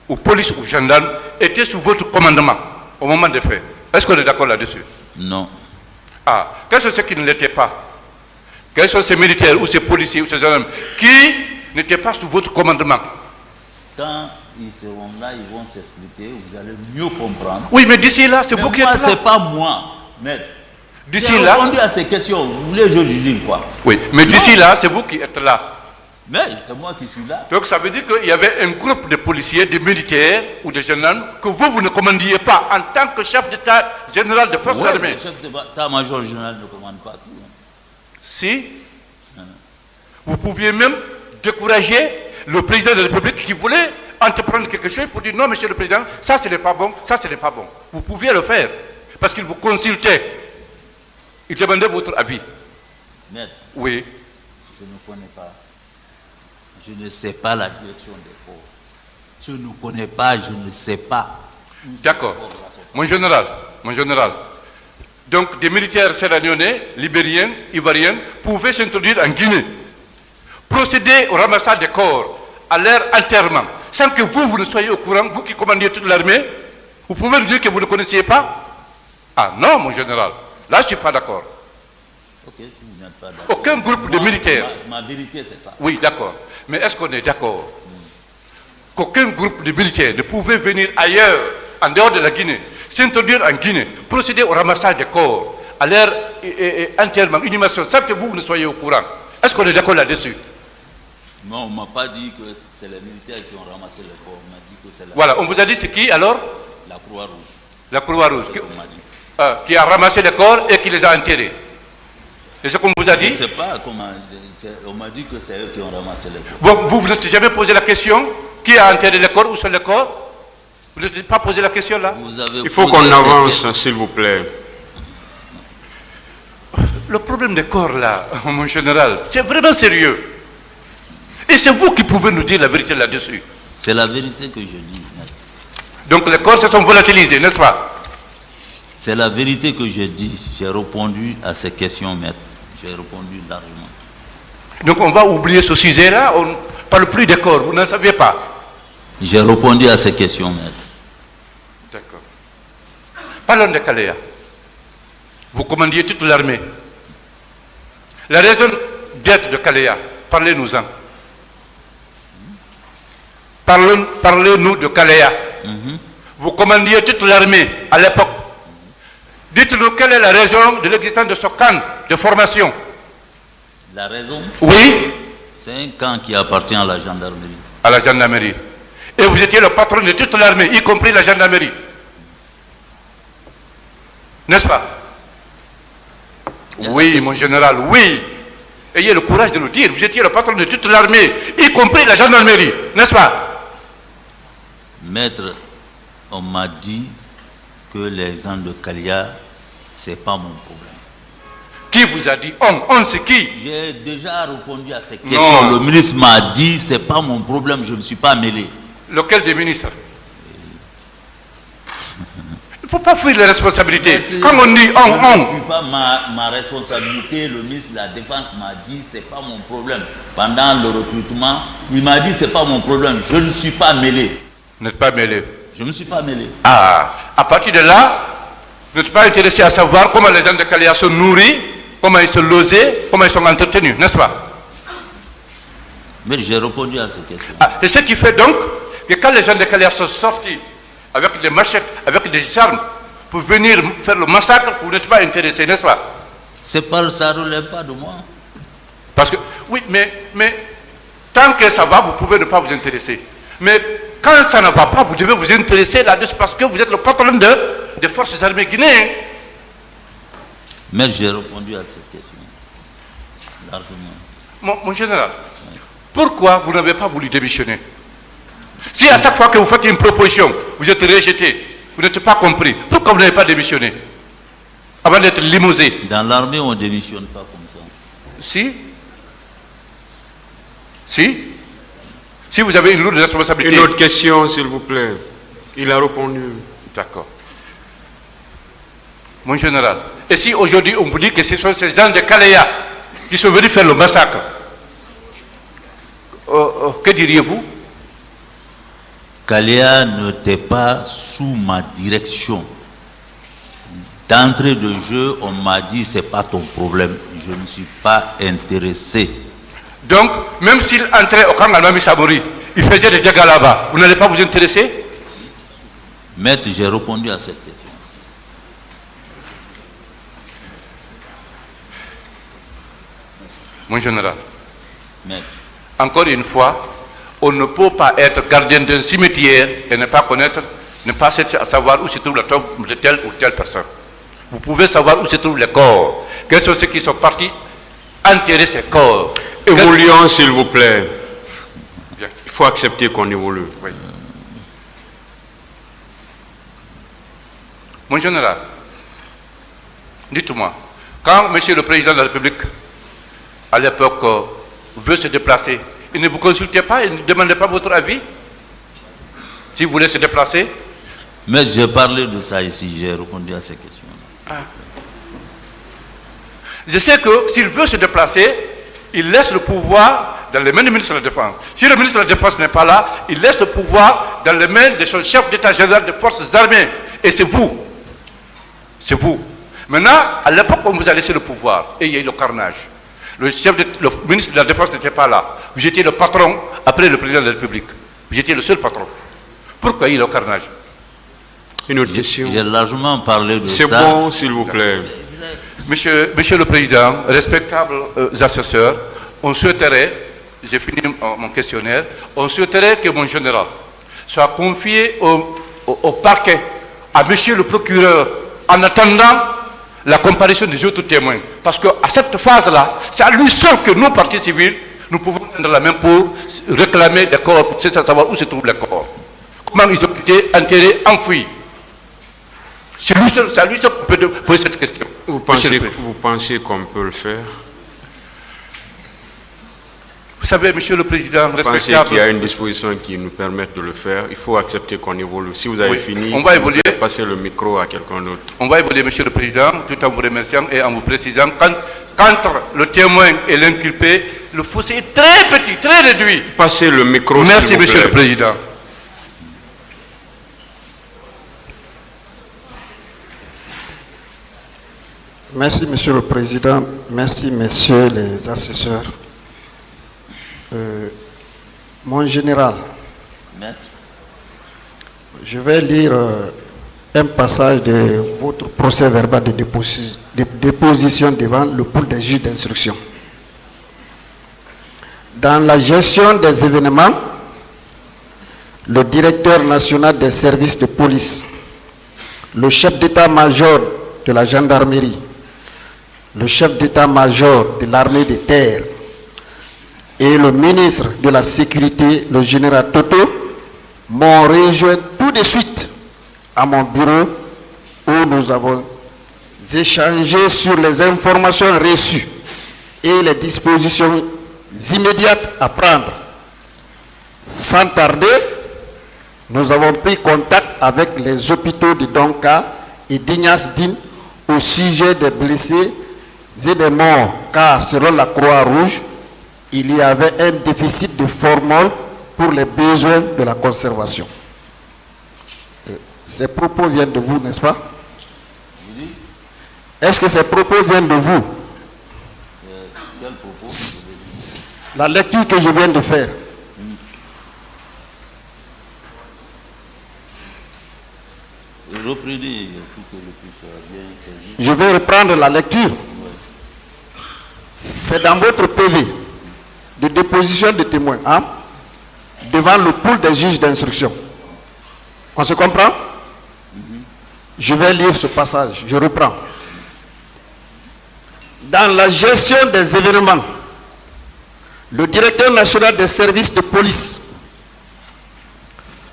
ou police ou gendarme, étaient sous votre commandement au moment des faits. Est-ce qu'on est d'accord là-dessus? Non. Ah, quels sont ceux qui ne l'étaient pas? Quels sont ces militaires ou ces policiers ou ces gendarmes qui n'étaient pas sous votre commandement? Quand ils seront là, ils vont s'expliquer, vous allez mieux comprendre. Oui, mais d'ici là, c'est vous qui êtes là. C'est pas moi, maître. D'ici là. J'ai répondu à ces questions. Vous voulez que je dise quoi? Oui, mais d'ici là, c'est vous qui êtes là. Mais c'est moi qui suis là. Donc ça veut dire qu'il y avait un groupe de policiers, de militaires ou de gendarmes que vous ne commandiez pas en tant que chef d'État général de forces armées. Le chef d'État-major général ne commande pas tout. Si. Vous pouviez même décourager le président de la République qui voulait entreprendre quelque chose pour dire non, monsieur le président, ça ce n'est pas bon, ça ce n'est pas bon. Vous pouviez le faire parce qu'il vous consultait. Il demandait votre avis. Maître. Oui. Je ne connais pas. Je ne sais pas la direction des corps. Je ne connais pas, je ne sais pas. D'accord. Mon général. Donc des militaires sierra-léonais, libériens, ivoiriens pouvaient s'introduire en Guinée, procéder au ramassage des corps, à leur enterrement, sans que vous ne soyez au courant, vous qui commandiez toute l'armée. Vous pouvez nous dire que vous ne connaissiez pas? Ah non, mon général. Là, je ne suis pas d'accord. Ok, si vous n'êtes pas d'accord. Aucun groupe de militaires. Ma vérité, c'est ça. Oui, d'accord. Mais est-ce qu'on est d'accord qu'aucun groupe de militaires ne pouvait venir ailleurs, en dehors de la Guinée, s'introduire en Guinée, procéder au ramassage des corps, à leur enterrement, inhumation, sans que vous ne soyez au courant? Est-ce qu'on est d'accord là-dessus? Non, on ne m'a pas dit que c'est les militaires qui ont ramassé les corps. On m'a dit que c'est la... Voilà, on vous a dit c'est qui alors? La Croix-Rouge. La Croix-Rouge. On m'a dit. Qui a ramassé les corps et qui les a enterrés. C'est ce qu'on vous a dit? Je ne sais pas comment. On m'a dit que c'est eux qui ont ramassé les corps. Vous n'avez jamais posé la question qui a enterré les corps? Où sont les corps? Vous n'avez pas posé la question là? Il faut qu'on avance, s'il vous plaît. Le problème des corps là, mon général, c'est vraiment sérieux. Et c'est vous qui pouvez nous dire la vérité là-dessus. C'est la vérité que je dis. Donc les corps se sont volatilisés, n'est-ce pas? C'est la vérité que je dis. J'ai répondu à ces questions, maître. J'ai répondu largement. Donc on va oublier ce sujet-là, on ne parle plus des corps, vous n'en saviez pas? J'ai répondu à ces questions, maître. D'accord. Parlons de Kalea. Vous commandiez toute l'armée. La raison d'être de Kalea, parlez-nous-en. Parlez-nous de Kalea. Vous commandiez toute l'armée à l'époque. Dites-nous quelle est la raison de l'existence de ce camp de formation. La raison? Oui. C'est un camp qui appartient à la gendarmerie. À la gendarmerie. Et vous étiez le patron de toute l'armée, y compris la gendarmerie. N'est-ce pas? Oui, mon général, oui. Ayez le courage de nous dire, vous étiez le patron de toute l'armée, y compris la gendarmerie, n'est-ce pas? Maître, on m'a dit que les gens de Kalea, c'est pas mon problème. Qui vous a dit on c'est qui? J'ai déjà répondu à ces questions. Le ministre m'a dit, c'est pas mon problème, je ne suis pas mêlé. Lequel des ministres? Il ne faut pas fuir les responsabilités. Quand on dit on. Je ne suis pas ma responsabilité. Le ministre de la Défense m'a dit, c'est pas mon problème. Pendant le recrutement, il m'a dit, c'est pas mon problème. Je ne suis pas mêlé. Vous n'êtes pas mêlé? Je ne me suis pas mêlé. Ah, à partir de là, vous n'êtes pas intéressé à savoir comment les gens de Kalea sont nourris, comment ils sont logés, comment ils sont entretenus, n'est-ce pas? Mais j'ai répondu à ces questions. Ah, et ce qui fait donc que quand les gens de Kalea sont sortis avec des machettes, avec des armes, pour venir faire le massacre, vous n'êtes pas intéressé, n'est-ce pas? C'est pas, ça ne relève pas de moi. Parce que, oui, mais tant que ça va, vous pouvez ne pas vous intéresser. Mais quand ça ne va pas, vous devez vous intéresser là-dessus parce que vous êtes le patron des forces armées guinéennes. Mais j'ai répondu à cette question. Largement. Mon général, pourquoi vous n'avez pas voulu démissionner? Si à chaque fois que vous faites une proposition, vous êtes rejeté, Vous n'êtes pas compris. Pourquoi vous n'avez pas démissionné avant d'être limousé? Dans l'armée, on ne démissionne pas comme ça. Si. Si vous avez une lourde responsabilité. Une autre question, s'il vous plaît. Il a répondu. D'accord. Mon général, et si aujourd'hui on vous dit que ce sont ces gens de Kalea qui sont venus faire le massacre, que diriez-vous? Kalea n'était pas sous ma direction. D'entrée de jeu, on m'a dit c'est pas ton problème. Je ne suis pas intéressé. Donc, même s'il entrait au camp Almami Samori, il faisait des dégâts là-bas, vous n'allez pas vous intéresser? Maître, j'ai répondu à cette question. Mon général, Maître, encore une fois, on ne peut pas être gardien d'un cimetière et ne pas connaître, ne pas chercher à savoir où se trouve la tombe de telle ou telle personne. Vous pouvez savoir où se trouvent les corps. Quels sont ceux qui sont partis enterrer ces corps? Évoluons, s'il vous plaît. Bien. Il faut accepter qu'on évolue. Oui. Mon général, dites-moi, quand M. le Président de la République, à l'époque, veut se déplacer, il ne vous consultait pas, il ne demandait pas votre avis? Si vous voulez se déplacer? mais j'ai parlé de ça ici, j'ai répondu à ces questions. Je sais que s'il veut se déplacer, il laisse le pouvoir dans les mains du ministre de la Défense. Si le ministre de la Défense n'est pas là, il laisse le pouvoir dans les mains de son chef d'état général des forces armées. Et c'est vous. C'est vous. Maintenant, à l'époque, on vous a laissé le pouvoir et il y a eu le carnage. Le ministre de la Défense n'était pas là. Vous étiez le patron après le président de la République. Vous étiez le seul patron. Pourquoi il y a eu le carnage? Une autre question. J'ai largement parlé de ça. C'est bon, s'il vous plaît. Monsieur le Président, respectables assesseurs, on souhaiterait, j'ai fini mon questionnaire, on souhaiterait que mon général soit confié au parquet, à monsieur le procureur, en attendant la comparution des autres témoins. Parce qu'à cette phase-là, c'est à lui seul que nous, partis civils, nous pouvons tendre la main pour réclamer les corps, c'est savoir où se trouvent les corps. Comment ils ont été enterrés, enfouis. C'est à lui seul qu'on peut poser cette question. Vous pensez qu'on peut le faire? Vous savez, Monsieur le Président, Vous pensez respectable... qu'il y a une disposition qui nous permette de le faire? Il faut accepter qu'on évolue. Si vous avez fini, on va évoluer. Passez le micro à quelqu'un d'autre. On va évoluer, Monsieur le Président, tout en vous remerciant et en vous précisant qu'entre le témoin et l'inculpé, le fossé est très petit, très réduit. Passez le micro, Merci, s'il vous Monsieur plaît. le Président. Merci, Monsieur le Président. Merci, Messieurs les assesseurs. Mon général, Maître, je vais lire un passage de votre procès verbal de déposition devant le pôle des juges d'instruction. Dans la gestion des événements, le directeur national des services de police, le chef d'état-major de la gendarmerie, le chef d'état-major de l'armée de terre et le ministre de la Sécurité, le général Toto, m'ont rejoint tout de suite à mon bureau où nous avons échangé sur les informations reçues et les dispositions immédiates à prendre. Sans tarder, nous avons pris contact avec les hôpitaux de Donka et d'Ignace-Dine au sujet des blessés et des morts, car selon la Croix-Rouge, il y avait un déficit de formol pour les besoins de la conservation. Ces propos viennent de vous, n'est-ce pas? Est-ce que ces propos viennent de vous? quel propos? La lecture que je viens de faire. Reprenez pour que le puisse bien saisir. Je vais reprendre la lecture. C'est dans votre PV de déposition de témoins, hein, devant le pôle des juges d'instruction. On se comprend? Je vais lire ce passage, je reprends. Dans la gestion des événements, le directeur national des services de police,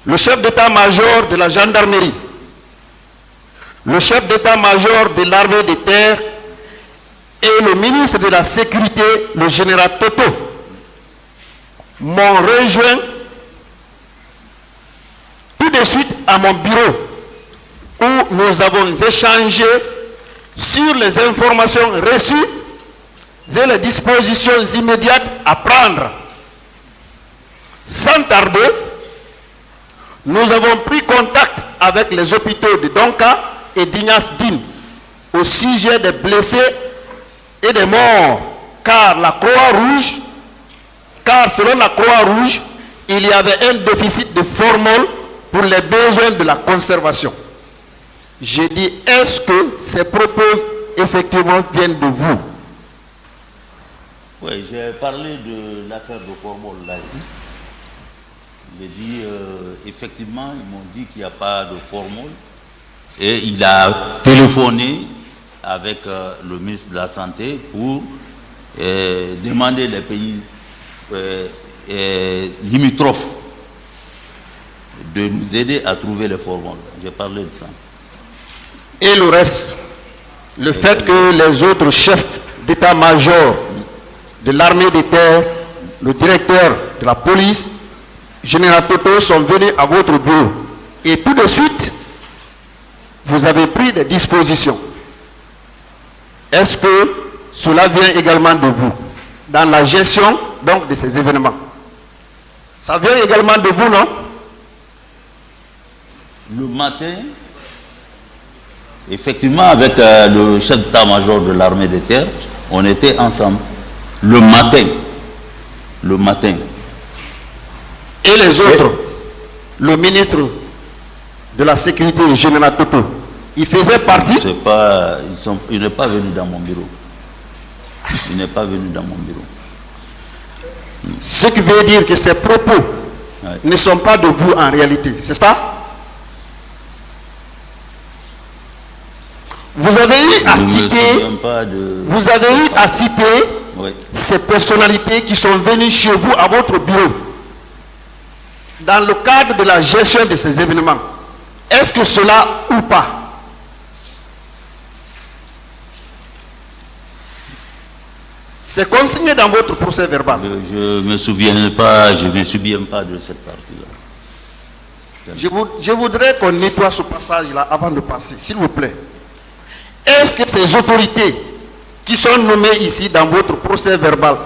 le chef d'état-major de la gendarmerie, le chef d'état-major de l'armée de terre et le ministre de la Sécurité, le général Toto, m'ont rejoint tout de suite à mon bureau où nous avons échangé sur les informations reçues et les dispositions immédiates à prendre. Sans tarder, nous avons pris contact avec les hôpitaux de Donka et d'Ignace Dine au sujet des blessés et des morts, car selon la Croix-Rouge, il y avait un déficit de formol pour les besoins de la conservation. J'ai dit, est-ce que ces propos effectivement viennent de vous? Oui, j'ai parlé de l'affaire de formol là. J'ai dit, effectivement, ils m'ont dit qu'il n'y a pas de formol. Et il a téléphoné avec le ministre de la Santé pour demander les pays limitrophes de nous aider à trouver les formoles. J'ai parlé de ça. Et le reste, le fait que les autres chefs d'état-major de l'armée de terre, le directeur de la police, général Toto, sont venus à votre bureau. Et tout de suite, vous avez pris des dispositions. Est-ce que cela vient également de vous, dans la gestion donc de ces événements? Ça vient également de vous, non? Le matin, effectivement, avec le chef d'état-major de l'armée de terre, on était ensemble. Le matin. Et les autres, le ministre de la Sécurité, le général Toto, il faisait partie? Il n'est pas venu dans mon bureau. Il n'est pas venu dans mon bureau. Ce qui veut dire que ces propos ne sont pas de vous en réalité, c'est ça? Vous avez eu à citer, ces personnalités qui sont venues chez vous à votre bureau dans le cadre de la gestion de ces événements. Est-ce que cela ou pas? C'est consigné dans votre procès verbal. Je ne me souviens pas de cette partie-là. Je voudrais qu'on nettoie ce passage-là avant de passer, s'il vous plaît. Est-ce que ces autorités qui sont nommées ici dans votre procès verbal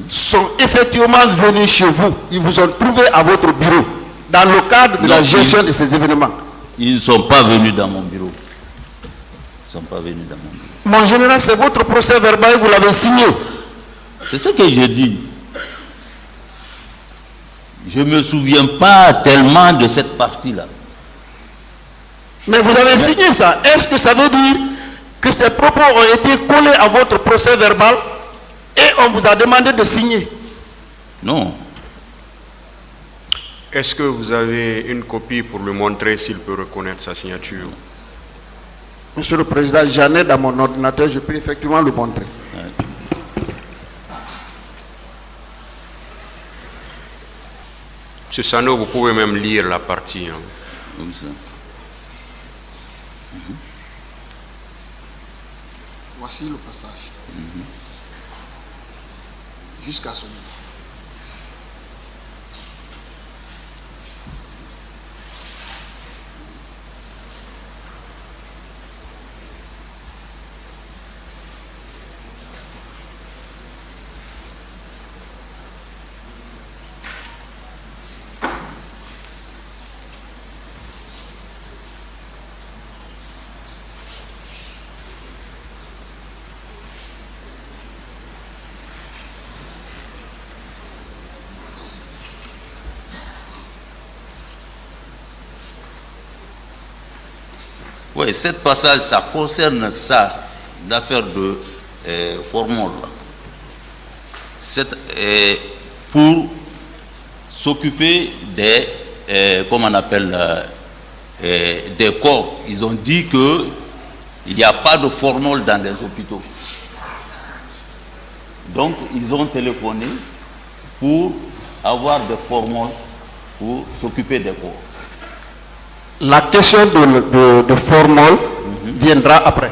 sont effectivement venues chez vous? Ils vous ont trouvé à votre bureau dans le cadre de la gestion de ces événements? Ils ne sont pas venus dans mon bureau. Mon général, c'est votre procès verbal et vous l'avez signé. C'est ce que je dis. Je ne me souviens pas tellement de cette partie-là. Mais vous avez signé ça. Est-ce que ça veut dire que ces propos ont été collés à votre procès verbal et on vous a demandé de signer? Non. Est-ce que vous avez une copie pour lui montrer s'il peut reconnaître sa signature? Monsieur le Président, j'en ai dans mon ordinateur, je peux effectivement le montrer. Monsieur Sano, vous pouvez même lire la partie. Comme ça. Voici le passage. Jusqu'à ce moment. Oui, cette passage, ça concerne ça, l'affaire de Formol. Pour s'occuper des, comment on appelle, des corps. Ils ont dit qu'il n'y a pas de Formol dans les hôpitaux. Donc, ils ont téléphoné pour avoir des Formol pour s'occuper des corps. La question de formol viendra après.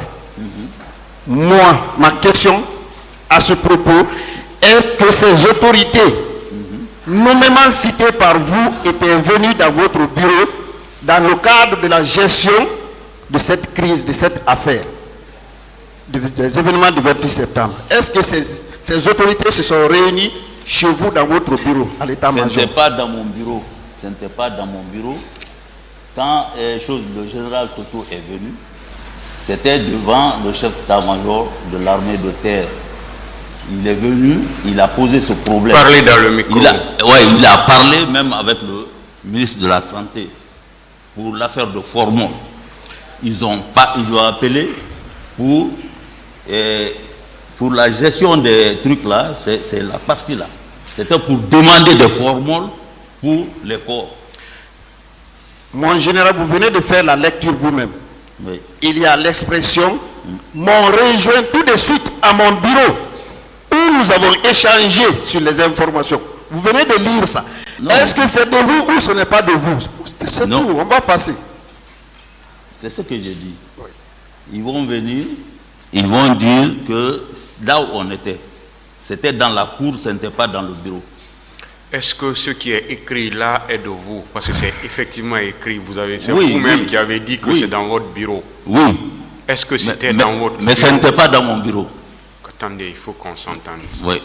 Moi, ma question à ce propos est que ces autorités, nommément citées par vous, étaient venues dans votre bureau dans le cadre de la gestion de cette crise, de cette affaire, des événements du 28 septembre. Est-ce que ces autorités se sont réunies chez vous dans votre bureau à l'état-major? Ce n'était pas dans mon bureau. Ce n'était pas dans mon bureau. Quand le général Toto est venu, c'était devant le chef d'état-major de l'armée de terre. Il est venu, il a posé ce problème. Parlez dans le micro. Il a parlé même avec le ministre de la Santé pour l'affaire de Formol. Ils l'ont appelé pour la gestion des trucs là, c'est la partie là. C'était pour demander des Formol pour les corps. Mon général, vous venez de faire la lecture vous-même. Oui. Il y a l'expression « m'ont rejoint tout de suite à mon bureau » où nous avons échangé sur les informations. Vous venez de lire ça. Est-ce que c'est de vous ou ce n'est pas de vous? C'est tout, on va passer. C'est ce que j'ai dit. Oui. Ils vont venir, ils vont dire que là où on était, c'était dans la cour, ce n'était pas dans le bureau. Est-ce que ce qui est écrit là est de vous? Parce que c'est effectivement écrit. C'est vous-même qui avez dit que c'est dans votre bureau. Oui. Est-ce que c'était dans votre bureau? Mais ce n'était pas dans mon bureau. Attendez, il faut qu'on s'entende. Oui.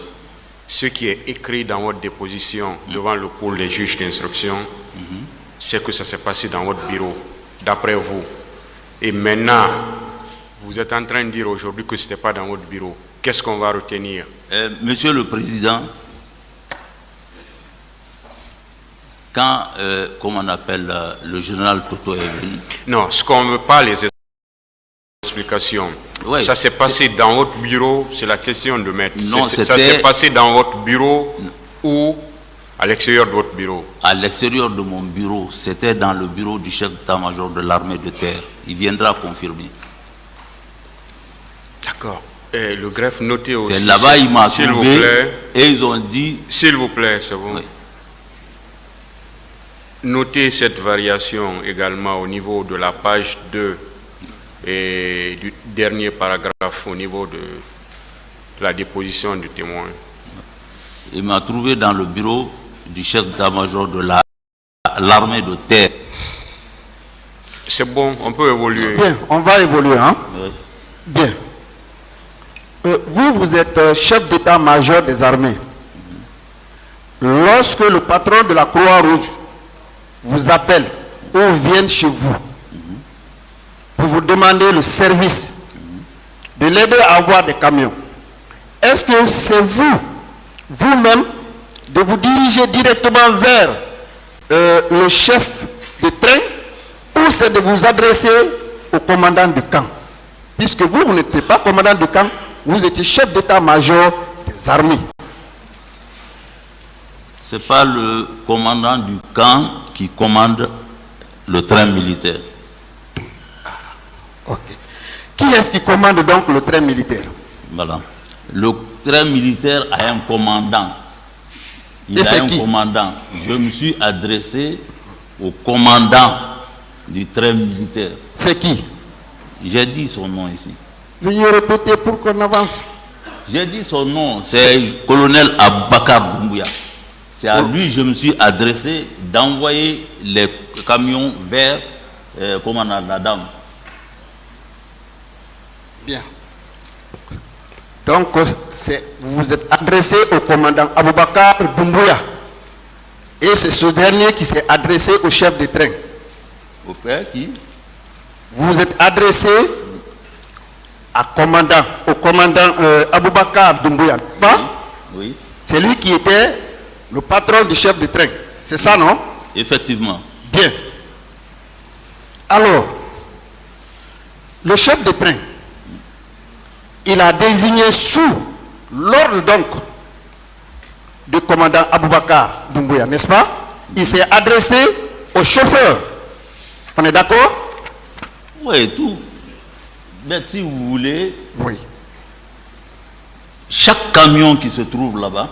Ce qui est écrit dans votre déposition devant le cours des juges d'instruction, c'est que ça s'est passé dans votre bureau, d'après vous. Et maintenant, vous êtes en train de dire aujourd'hui que ce n'était pas dans votre bureau. Qu'est-ce qu'on va retenir? Monsieur le Président, quand, comme on appelle, le général Toto est venu... Non, ce qu'on ne veut pas, les explications. Ouais, ça s'est passé dans votre bureau, c'est la question de mettre. Non, ça s'est passé dans votre bureau ou à l'extérieur de votre bureau? À l'extérieur de mon bureau, c'était dans le bureau du chef d'état-major de l'armée de terre. Il viendra confirmer. D'accord. Et le greffe noté aussi. C'est là-bas, il m'a trouvé, s'il vous plaît. Et ils ont dit... S'il vous plaît, c'est bon. Oui. Notez cette variation également au niveau de la page 2 et du dernier paragraphe au niveau de la déposition du témoin. Il m'a trouvé dans le bureau du chef d'état-major de l'armée de terre. C'est bon, on peut évoluer. Bien, on va évoluer, hein? Oui. Bien. Vous êtes chef d'état-major des armées. Lorsque le patron de la Croix-Rouge vous appelle ou vient chez vous pour vous demander le service de l'aider à avoir des camions, est-ce que c'est vous-même, de vous diriger directement vers le chef de train ou c'est de vous adresser au commandant du camp? Puisque vous n'étiez pas commandant du camp, vous étiez chef d'état-major des armées. Ce n'est pas le commandant du camp qui commande le train militaire. Ok. Qui est-ce qui commande donc le train militaire? Voilà. Le train militaire a un commandant. Il a un commandant. Je me suis adressé au commandant du train militaire. C'est qui? J'ai dit son nom ici. Veuillez répéter pour qu'on avance. J'ai dit son nom, c'est colonel Abakar Doumbouya. C'est à lui que je me suis adressé d'envoyer les camions vers commandant la dame. Bien. Donc, vous vous êtes adressé au commandant Aboubakar Doumbouya. Et c'est ce dernier qui s'est adressé au chef de train. Au père qui? Vous vous êtes adressé au commandant Aboubakar Doumbouya. Oui. C'est lui qui était le patron du chef de train. C'est ça, non? Effectivement. Bien. Alors, le chef de train, il a désigné sous l'ordre donc du commandant Aboubakar Doumbouya, n'est-ce pas? Il s'est adressé au chauffeur. On est d'accord? Oui, tout. Mais si vous voulez, oui. Chaque camion qui se trouve là-bas,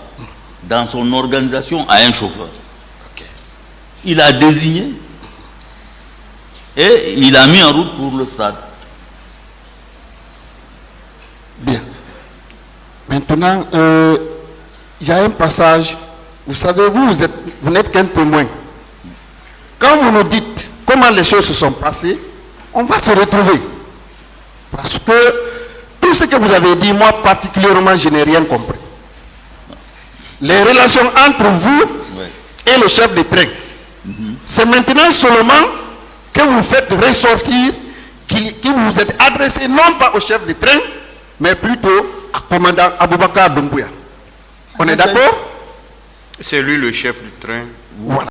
dans son organisation, a un chauffeur. Okay. Il a désigné et il a mis en route pour le stade. Maintenant, il y a un passage, vous savez, vous n'êtes qu'un témoin. Quand vous nous dites comment les choses se sont passées, on va se retrouver. Parce que tout ce que vous avez dit, moi particulièrement, je n'ai rien compris. Les relations entre vous et le chef de train. C'est maintenant seulement que vous faites ressortir qui vous êtes adressé non pas au chef de train, mais plutôt à commandant Aboubakar Doumbouya. On est d'accord? C'est lui le chef du train. Voilà.